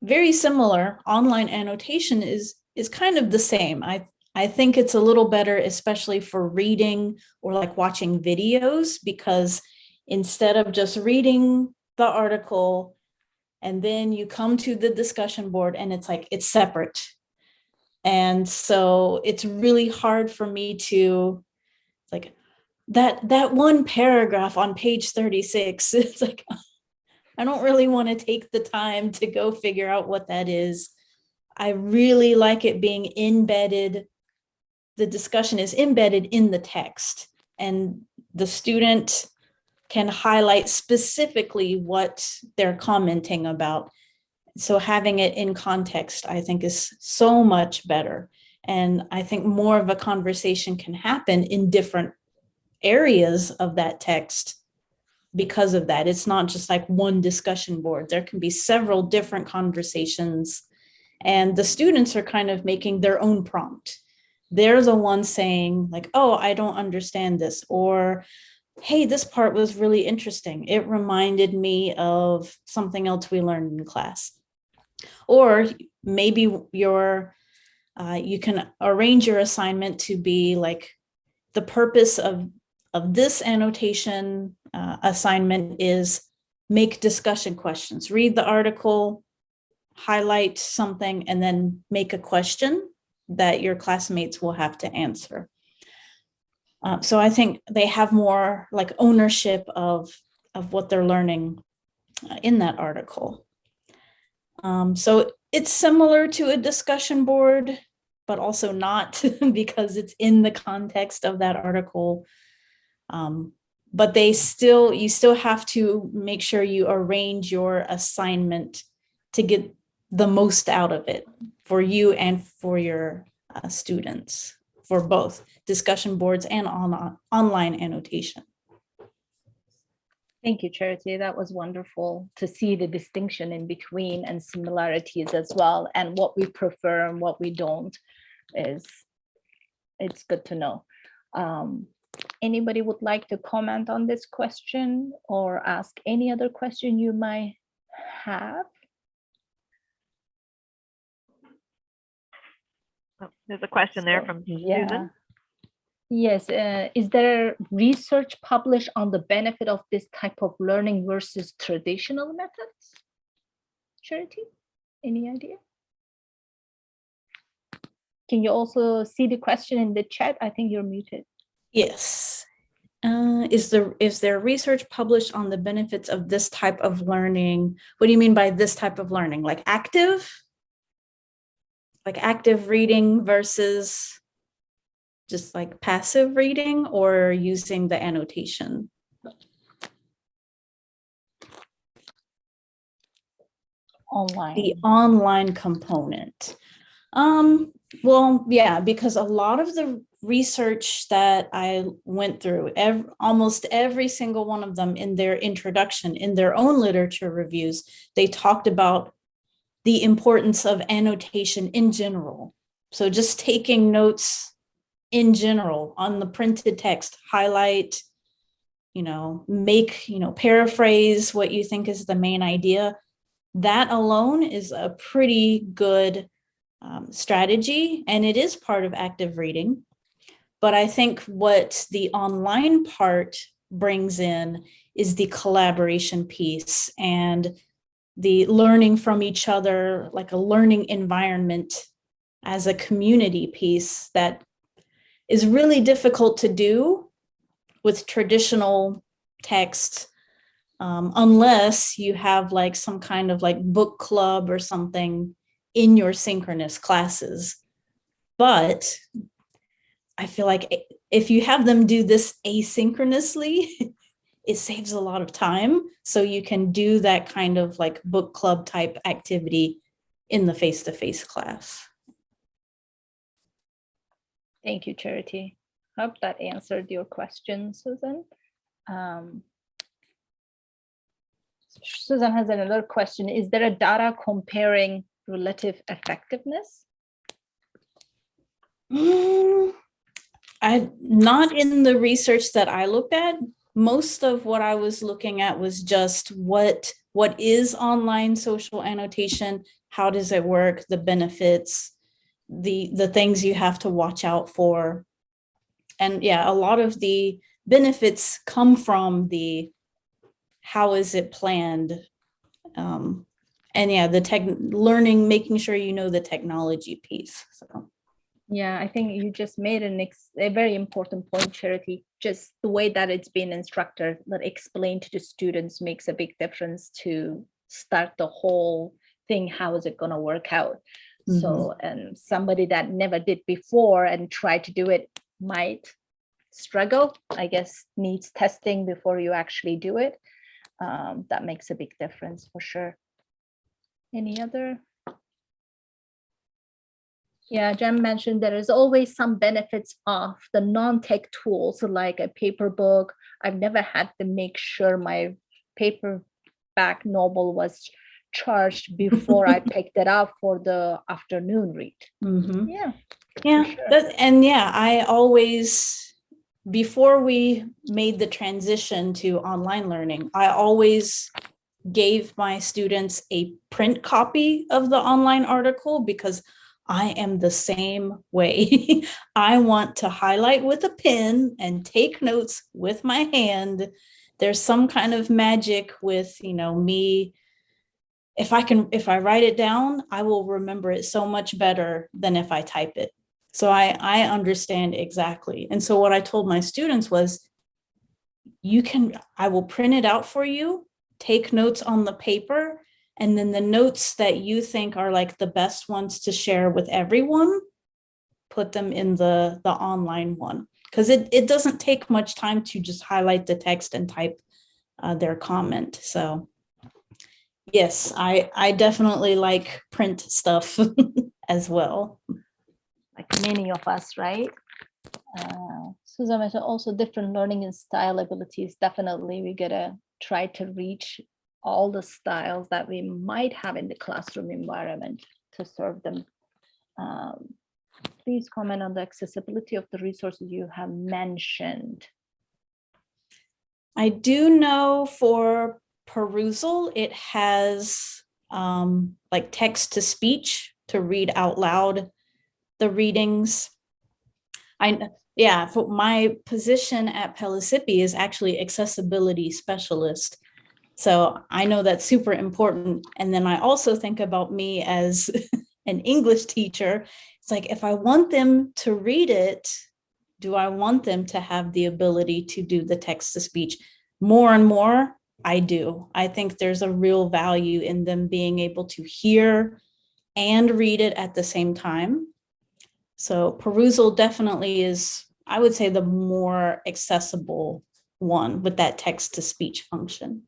very similar. Online annotation is kind of the same. I think it's a little better, especially for reading or like watching videos, because instead of just reading the article and then you come to the discussion board and it's separate. And so it's really hard for me to like that one paragraph on page 36. It's like, I don't really want to take the time to go figure out what that is. I really like it being embedded. The discussion is embedded in the text, and the student can highlight specifically what they're commenting about. So having it in context, I think, is so much better. And I think more of a conversation can happen in different areas of that text because of that. It's not just like one discussion board. There can be several different conversations, and the students are kind of making their own prompt. They're the ones saying like, oh, I don't understand this, or hey, this part was really interesting. It reminded me of something else we learned in class. Or maybe you can arrange your assignment to be like, the purpose of this annotation assignment is make discussion questions. Read the article, highlight something, and then make a question that your classmates will have to answer. So I think they have more like ownership of what they're learning. in that article. So it's similar to a discussion board, but also not because it's in the context of that article. But you still have to make sure you arrange your assignment to get the most out of it for you and for your students, for both discussion boards and online annotation. Thank you, Charity. That was wonderful to see the distinction in between and similarities as well, and what we prefer and what we don't it's good to know. Anybody would like to comment on this question or ask any other question you might have? Oh, there's a question there from Susan. Yes, is there research published on the benefit of this type of learning versus traditional methods? Charity, any idea? Can you also see the question in the chat? I think you're muted. Yes. Is there research published on the benefits of this type of learning? What do you mean by this type of learning? Like active reading versus just like passive reading, or using the annotation? Online. The online component. Well, yeah, because a lot of the research that I went through, almost every single one of them in their introduction, in their own literature reviews, they talked about the importance of annotation in general. So just taking notes in general on the printed text, highlight, paraphrase what you think is the main idea. That alone is a pretty good strategy, and it is part of active reading. But I think what the online part brings in is the collaboration piece and the learning from each other, like a learning environment as a community piece that is really difficult to do with traditional text, unless you have like some kind of like book club or something in your synchronous classes. But I feel like if you have them do this asynchronously, it saves a lot of time. So you can do that kind of like book club type activity in the face-to-face class. Thank you, Charity. Hope that answered your question, Susan. Susan has another question. Is there a data comparing relative effectiveness? Not in the research that I looked at. Most of what I was looking at was just what is online social annotation, how does it work, the benefits, the things you have to watch out for. And yeah, a lot of the benefits come from the how is it planned, and yeah, learning, making sure you know the technology piece. So yeah, I think you just made a very important point, Charity. Just the way that it's been instructed, that explained to the students makes a big difference to start the whole thing. How is it going to work out? Mm-hmm. So, and somebody that never did before and tried to do it might struggle, I guess, needs testing before you actually do it. That makes a big difference for sure. Any other? Yeah, Jem mentioned there is always some benefits of the non-tech tools, like a paper book. I've never had to make sure my paperback novel was charged before I picked it up for the afternoon read. Mm-hmm. Yeah. Sure. And yeah, I always, before we made the transition to online learning, I always gave my students a print copy of the online article because I am the same way. I want to highlight with a pen and take notes with my hand. There's some kind of magic with, me. If I write it down, I will remember it so much better than if I type it. So I understand exactly. And so what I told my students was, I will print it out for you, take notes on the paper, and then the notes that you think are like the best ones to share with everyone, put them in the online one. Because it doesn't take much time to just highlight the text and type their comment. So yes, I definitely like print stuff as well. Like many of us, right? Susan mentioned also different learning and style abilities. Definitely, we gotta try to reach all the styles that we might have in the classroom environment to serve them. Please comment on the accessibility of the resources you have mentioned. I do know for perusal, it has like text to speech to read out loud the readings. For my position at Pellissippi is actually accessibility specialist. So I know that's super important. And then I also think about me as an English teacher. It's like, if I want them to read it, do I want them to have the ability to do the text to speech? More and more, I do. I think there's a real value in them being able to hear and read it at the same time. So perusal definitely is, I would say, the more accessible one with that text to speech function.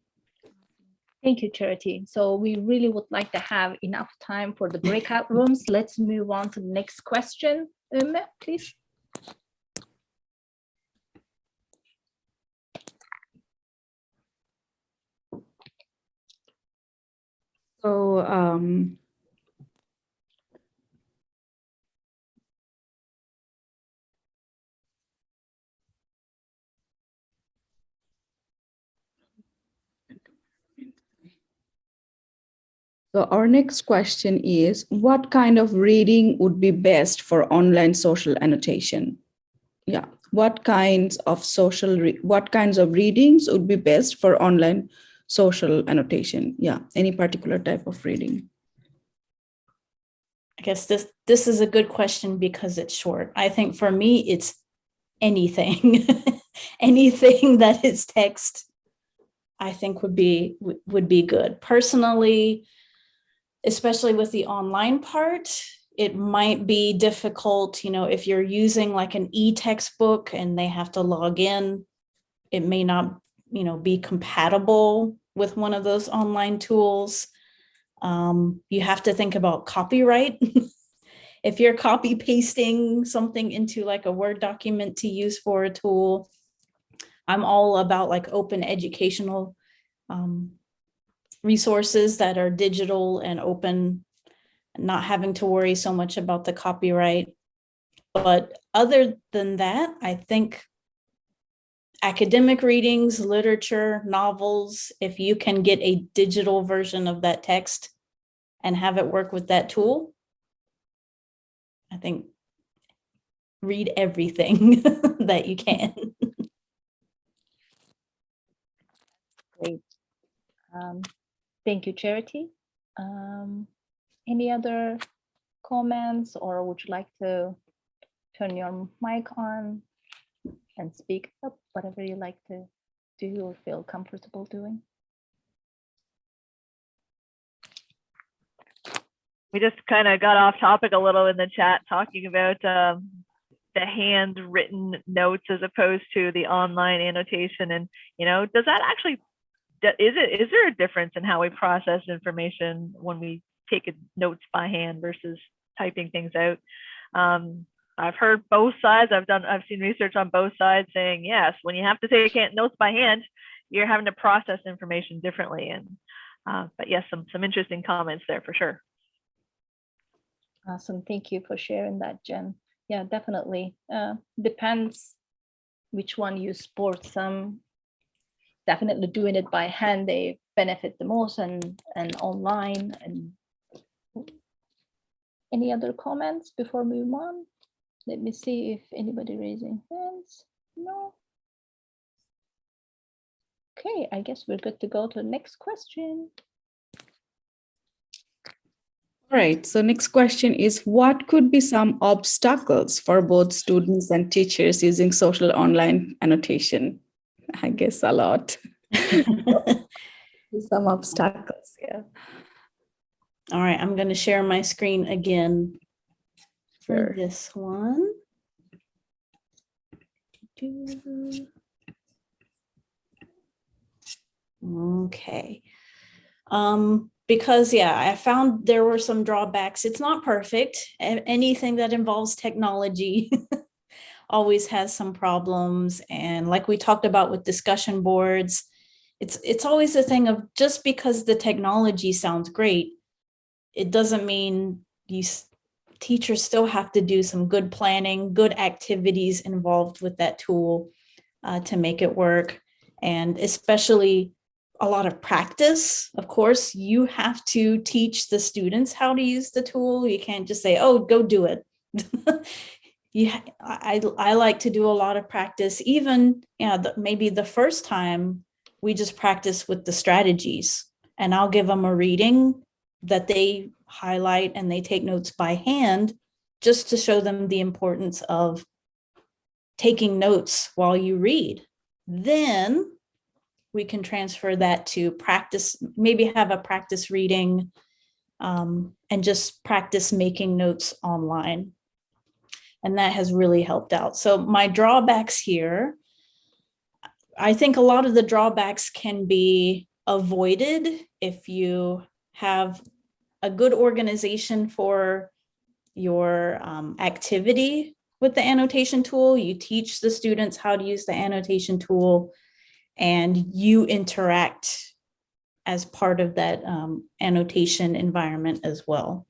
Thank you, Charity. So we really would like to have enough time for the breakout rooms. Let's move on to the next question, please. So So our next question is, what kind of reading would be best for online social annotation? Yeah, what kinds of readings would be best for online social annotation? Yeah, any particular type of reading? I guess this is a good question because it's short. I think for me, it's anything, anything that is text, I think would be good. Personally, especially with the online part, it might be difficult, if you're using like an e-textbook and they have to log in, it may not, be compatible with one of those online tools. You have to think about copyright. If you're copy pasting something into like a Word document to use for a tool, I'm all about like open educational resources that are digital and open, not having to worry so much about the copyright. But other than that, I think academic readings, literature, novels, if you can get a digital version of that text and have it work with that tool, I think read everything that you can. Great. Thank you, Charity. Any other comments, or would you like to turn your mic on and speak up, whatever you like to do or feel comfortable doing? We just kind of got off topic a little in the chat talking about the handwritten notes as opposed to the online annotation. And, does that actually, is there a difference in how we process information when we take notes by hand versus typing things out? I've heard both sides. I've seen research on both sides saying, yes, when you have to take notes by hand, you're having to process information differently. And but yes, some interesting comments there for sure. Awesome. Thank you for sharing that, Jen. Yeah, definitely. Depends which one you support. Some definitely doing it by hand, they benefit the most, and online. And any other comments before we move on? Let me see if anybody raising hands. No. Okay, I guess we're good to go to the next question. All right, so next question is, what could be some obstacles for both students and teachers using social online annotation? I guess a lot. Some obstacles, yeah. All right, I'm going to share my screen again for Sure. this one. Okay. Because yeah, I found there were some drawbacks. It's not perfect. Anything that involves technology always has some problems. And like we talked about with discussion boards, it's always a thing of just because the technology sounds great, it doesn't mean teachers still have to do some good planning, good activities involved with that tool to make it work. And especially a lot of practice. Of course, you have to teach the students how to use the tool. You can't just say, oh, go do it. I like to do a lot of practice, even maybe the first time we just practice with the strategies, and I'll give them a reading that they highlight and they take notes by hand just to show them the importance of taking notes while you read. Then we can transfer that to practice, maybe have a practice reading and just practice making notes online. And that has really helped out. So my drawbacks here, I think a lot of the drawbacks can be avoided if you have a good organization for your activity with the annotation tool. You teach the students how to use the annotation tool, and you interact as part of that annotation environment as well.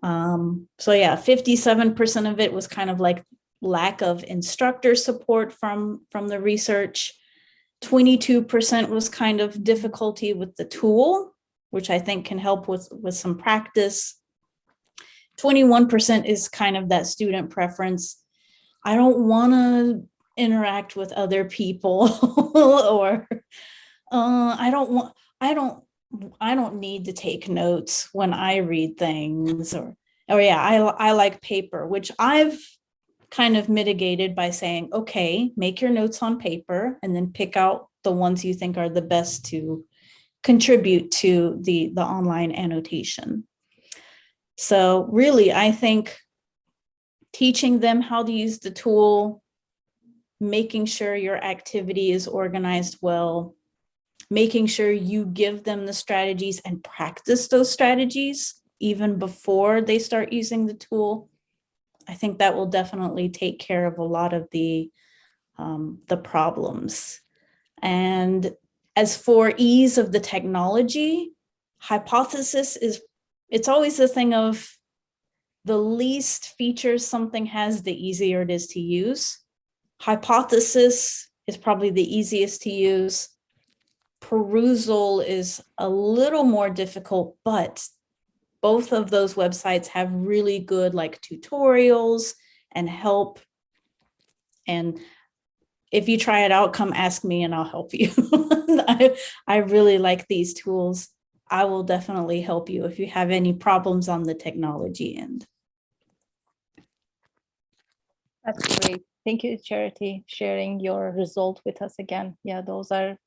So yeah, 57% of it was kind of like lack of instructor support from the research. 22% was kind of difficulty with the tool, which I think can help with some practice. 21% is kind of that student preference. I don't want to interact with other people or I don't need to take notes when I read things, or yeah, I like paper, which I've kind of mitigated by saying, okay, make your notes on paper and then pick out the ones you think are the best to contribute to the online annotation. So really, I think teaching them how to use the tool, making sure your activity is organized well, making sure you give them the strategies and practice those strategies even before they start using the tool. I think that will definitely take care of a lot of the problems. And as for ease of the technology, hypothesis is, it's always the thing of the least features something has, the easier it is to use. Hypothesis is probably the easiest to use. Perusal is a little more difficult, but both of those websites have really good like tutorials and help. And if you try it out, come ask me and I'll help you. I really like these tools. I will definitely help you if you have any problems on the technology end. That's great. Thank you, Charity, sharing your result with us again. Yeah, those are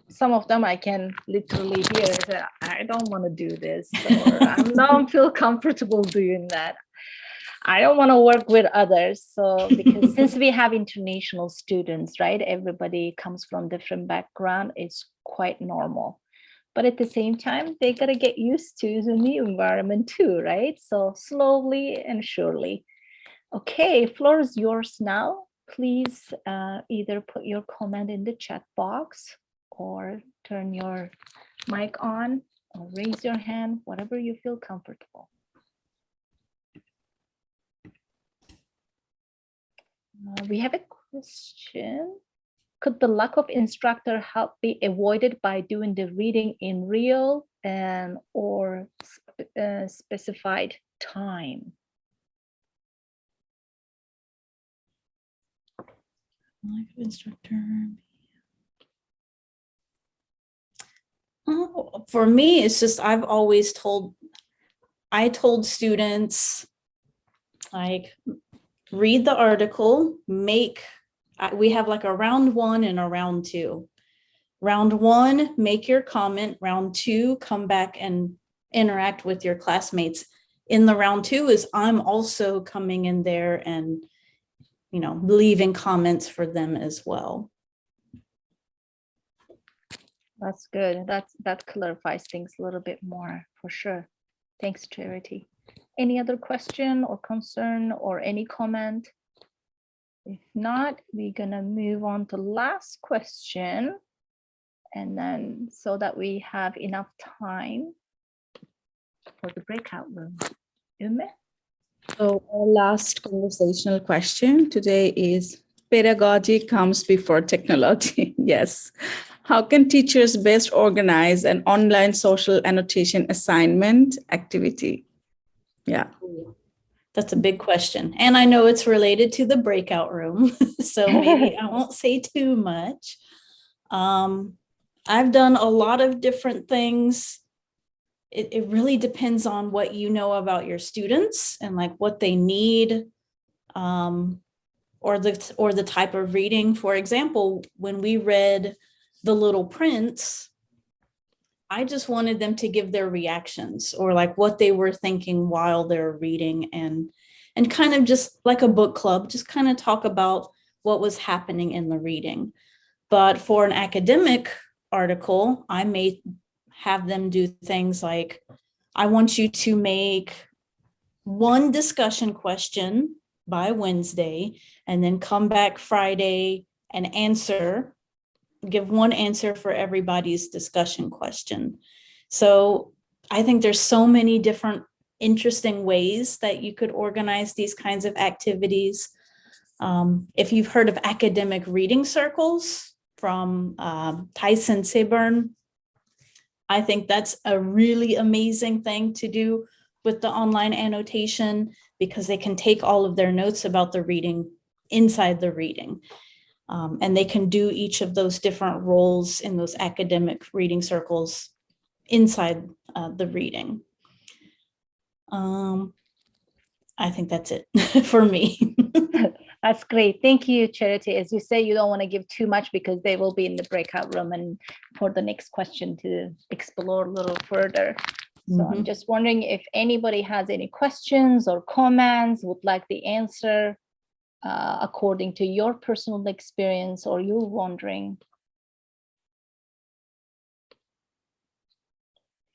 some of them I can literally hear that I don't want to do this, or I don't feel comfortable doing that. I don't want to work with others. So because since we have international students, right, everybody comes from different background, it's quite normal. But at the same time, they got to get used to the new environment too, right? So slowly and surely. Okay, floor is yours now. Please either put your comment in the chat box or turn your mic on or raise your hand, whatever you feel comfortable. We have a question. Could the lack of instructor help be avoided by doing the reading in real and or specified time? Lack of instructor. For me, it's just I told students, like, read the article, we have like a round 1 and a round 2. Round one, make your comment. Round two, come back and interact with your classmates. In the round two is I'm also coming in there and, you know, leaving comments for them as well. That's good. That clarifies things a little bit more for sure. Thanks, Charity. Any other question or concern or any comment? If not, we're gonna move on to last question. And then so that we have enough time for the breakout room. Ume? So our last conversational question today is pedagogy comes before technology. Yes. How can teachers best organize an online social annotation assignment activity? Yeah. That's a big question. And I know it's related to the breakout room, so maybe I won't say too much. I've done a lot of different things. It really depends on what you know about your students and like what they need, or the type of reading. For example, when we read The Little Prince, I just wanted them to give their reactions or like what they were thinking while they're reading, and kind of just like a book club, just kind of talk about what was happening in the reading. But for an academic article, I may have them do things like, I want you to make one discussion question by Wednesday and then come back Friday and give one answer for everybody's discussion question. So I think there's so many different interesting ways that you could organize these kinds of activities. If you've heard of academic reading circles from Tyson Seburn, I think that's a really amazing thing to do with the online annotation, because they can take all of their notes about the reading inside the reading. And they can do each of those different roles in those academic reading circles inside the reading. I think that's it for me. That's great. Thank you, Charity. As you say, you don't want to give too much because they will be in the breakout room and for the next question to explore a little further. So I'm just wondering if anybody has any questions or comments, would like the answer according to your personal experience, or you're wondering.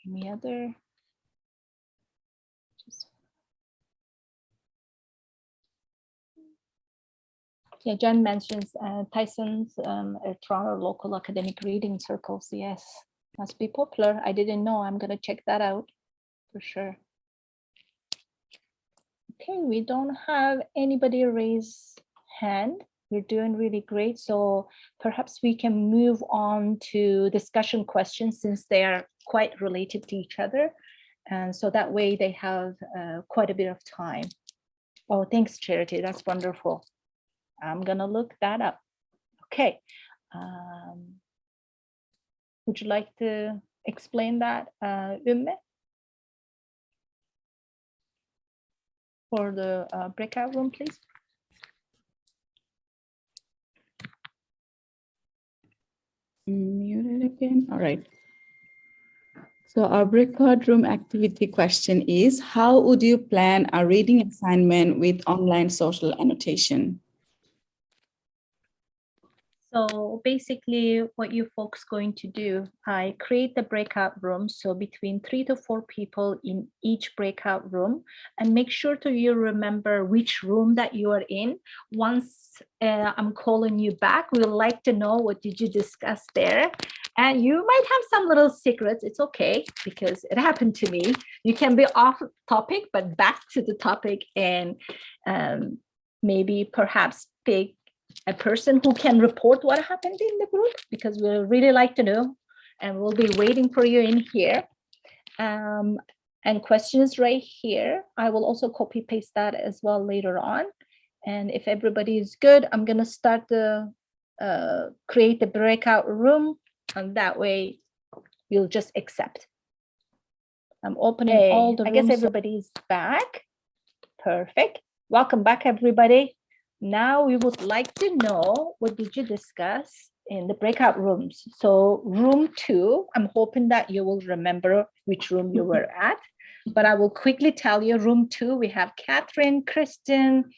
Any other? Yeah, Jen mentions Tyson's Toronto local academic reading circles. Yes, must be popular. I didn't know. I'm going to check that out for sure. Okay, we don't have anybody raise hand. We're doing really great. So perhaps we can move on to discussion questions since they are quite related to each other. And so that way they have quite a bit of time. Oh, thanks, Charity. That's wonderful. I'm gonna look that up. Okay. Would you like to explain that, Umme? For the breakout room, please. Muted again. All right. So our breakout room activity question is, how would you plan a reading assignment with online social annotation? So basically what you folks going to do, I create the breakout room. So between 3 to 4 people in each breakout room, and make sure to you remember which room that you are in. Once I'm calling you back, we would like to know what did you discuss there. And you might have some little secrets. It's okay, because it happened to me. You can be off topic, but back to the topic, and maybe perhaps pick a person who can report what happened in the group, because we really like to know, and we'll be waiting for you in here. And questions right here. I will also copy paste that as well later on. And if everybody is good, I'm going to start the create the breakout room, and that way you'll just accept. I'm opening all the rooms. I guess everybody's back. Perfect. Welcome back, everybody. Now we would like to know, what did you discuss in the breakout rooms. So room 2, I'm hoping that you will remember which room you were at, but I will quickly tell you room 2, we have Catherine, Kristen,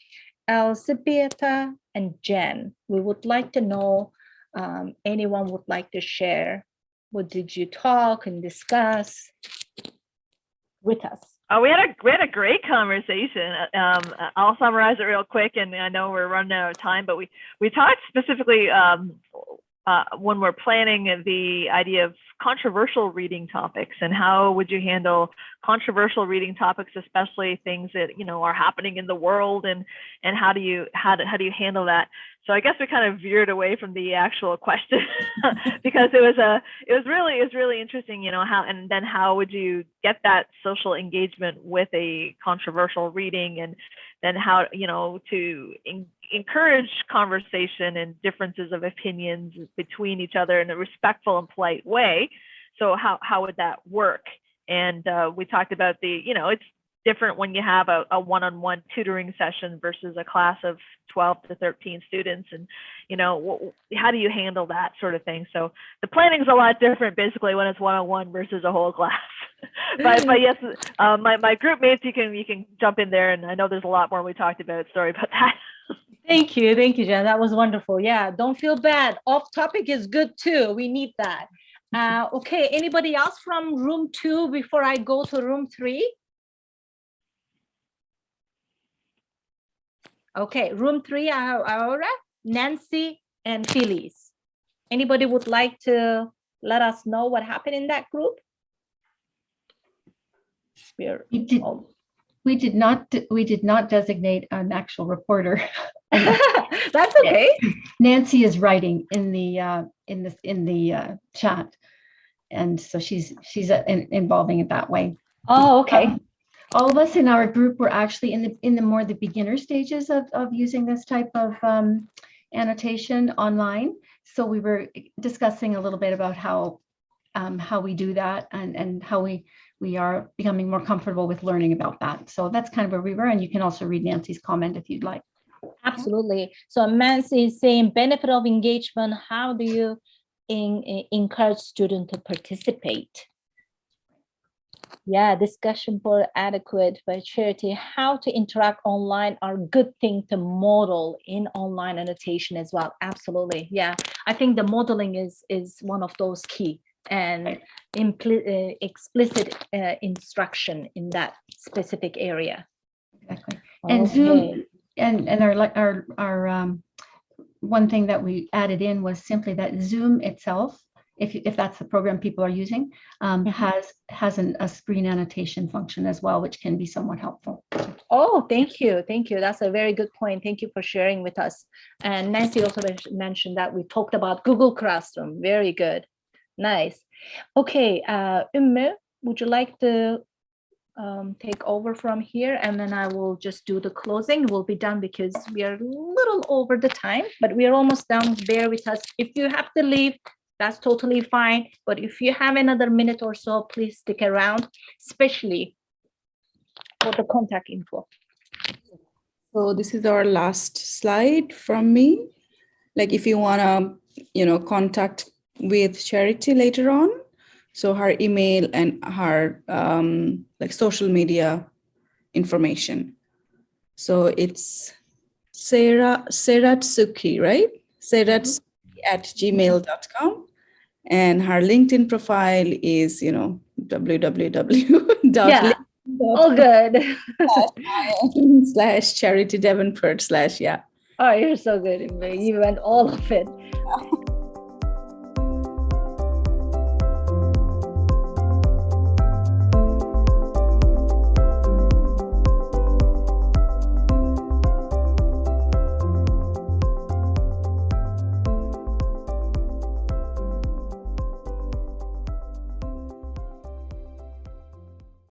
Elzbieta, and Jen. We would like to know, anyone would like to share, what did you talk and discuss with us? We had a great conversation. I'll summarize it real quick, and I know we're running out of time, but we talked specifically when we're planning the idea of controversial reading topics and how would you handle controversial reading topics, especially things that are happening in the world, and how do you handle that? So I guess we kind of veered away from the actual question because it was really interesting, how would you get that social engagement with a controversial reading, and then how to encourage conversation and differences of opinions between each other in a respectful and polite way. So how would that work? And we talked about it's different when you have a one-on-one tutoring session versus a class of 12 to 13 students, and how do you handle that sort of thing? So the planning is a lot different basically when it's one-on-one versus a whole class. but yes, my group mates, you can jump in there, and I know there's a lot more we talked about. Sorry about that. Thank you, Jen. That was wonderful. Yeah, don't feel bad. Off topic is good too. We need that. Okay, anybody else from room 2 before I go to room 3? Okay, room 3, Aurora, Nancy, and Phyllis. Anybody would like to let us know what happened in that group? We did not designate an actual reporter. That's okay. Nancy is writing in the chat, and so she's involving it that way. Oh, okay. All of us in our group were actually in the beginner stages of using this type of annotation online. So we were discussing a little bit about how we do that and how we are becoming more comfortable with learning about that. So that's kind of where we were, and you can also read Nancy's comment if you'd like. Absolutely. So Nancy is saying benefit of engagement. How do you encourage students to participate? Yeah, discussion for adequate by Charity. How to interact online are good thing to model in online annotation as well. Absolutely. Yeah, I think the modeling is one of those key, and explicit instruction in that specific area. Exactly. And okay. Zoom and our one thing that we added in was simply that Zoom itself, if that's the program people are using, has a screen annotation function as well, which can be somewhat helpful. Oh, thank you. That's a very good point. Thank you for sharing with us. And Nancy also mentioned that we talked about Google Classroom. Very good. Nice. Okay, would you like to take over from here, and then I will just do the closing. We'll be done because we are a little over the time, but we are almost done. Bear with us. If you have to leave, that's totally fine. But if you have another minute or so, please stick around, especially for the contact info. So this is our last slide from me. Like if you want to, contact with Charity later on. So her email and her social media information. So it's Seratsuki, right? Seratsuki @gmail.com. And her LinkedIn profile is, www. Yeah. Oh, good. /Charity Davenport / yeah. Oh, you're so good. You went all of it.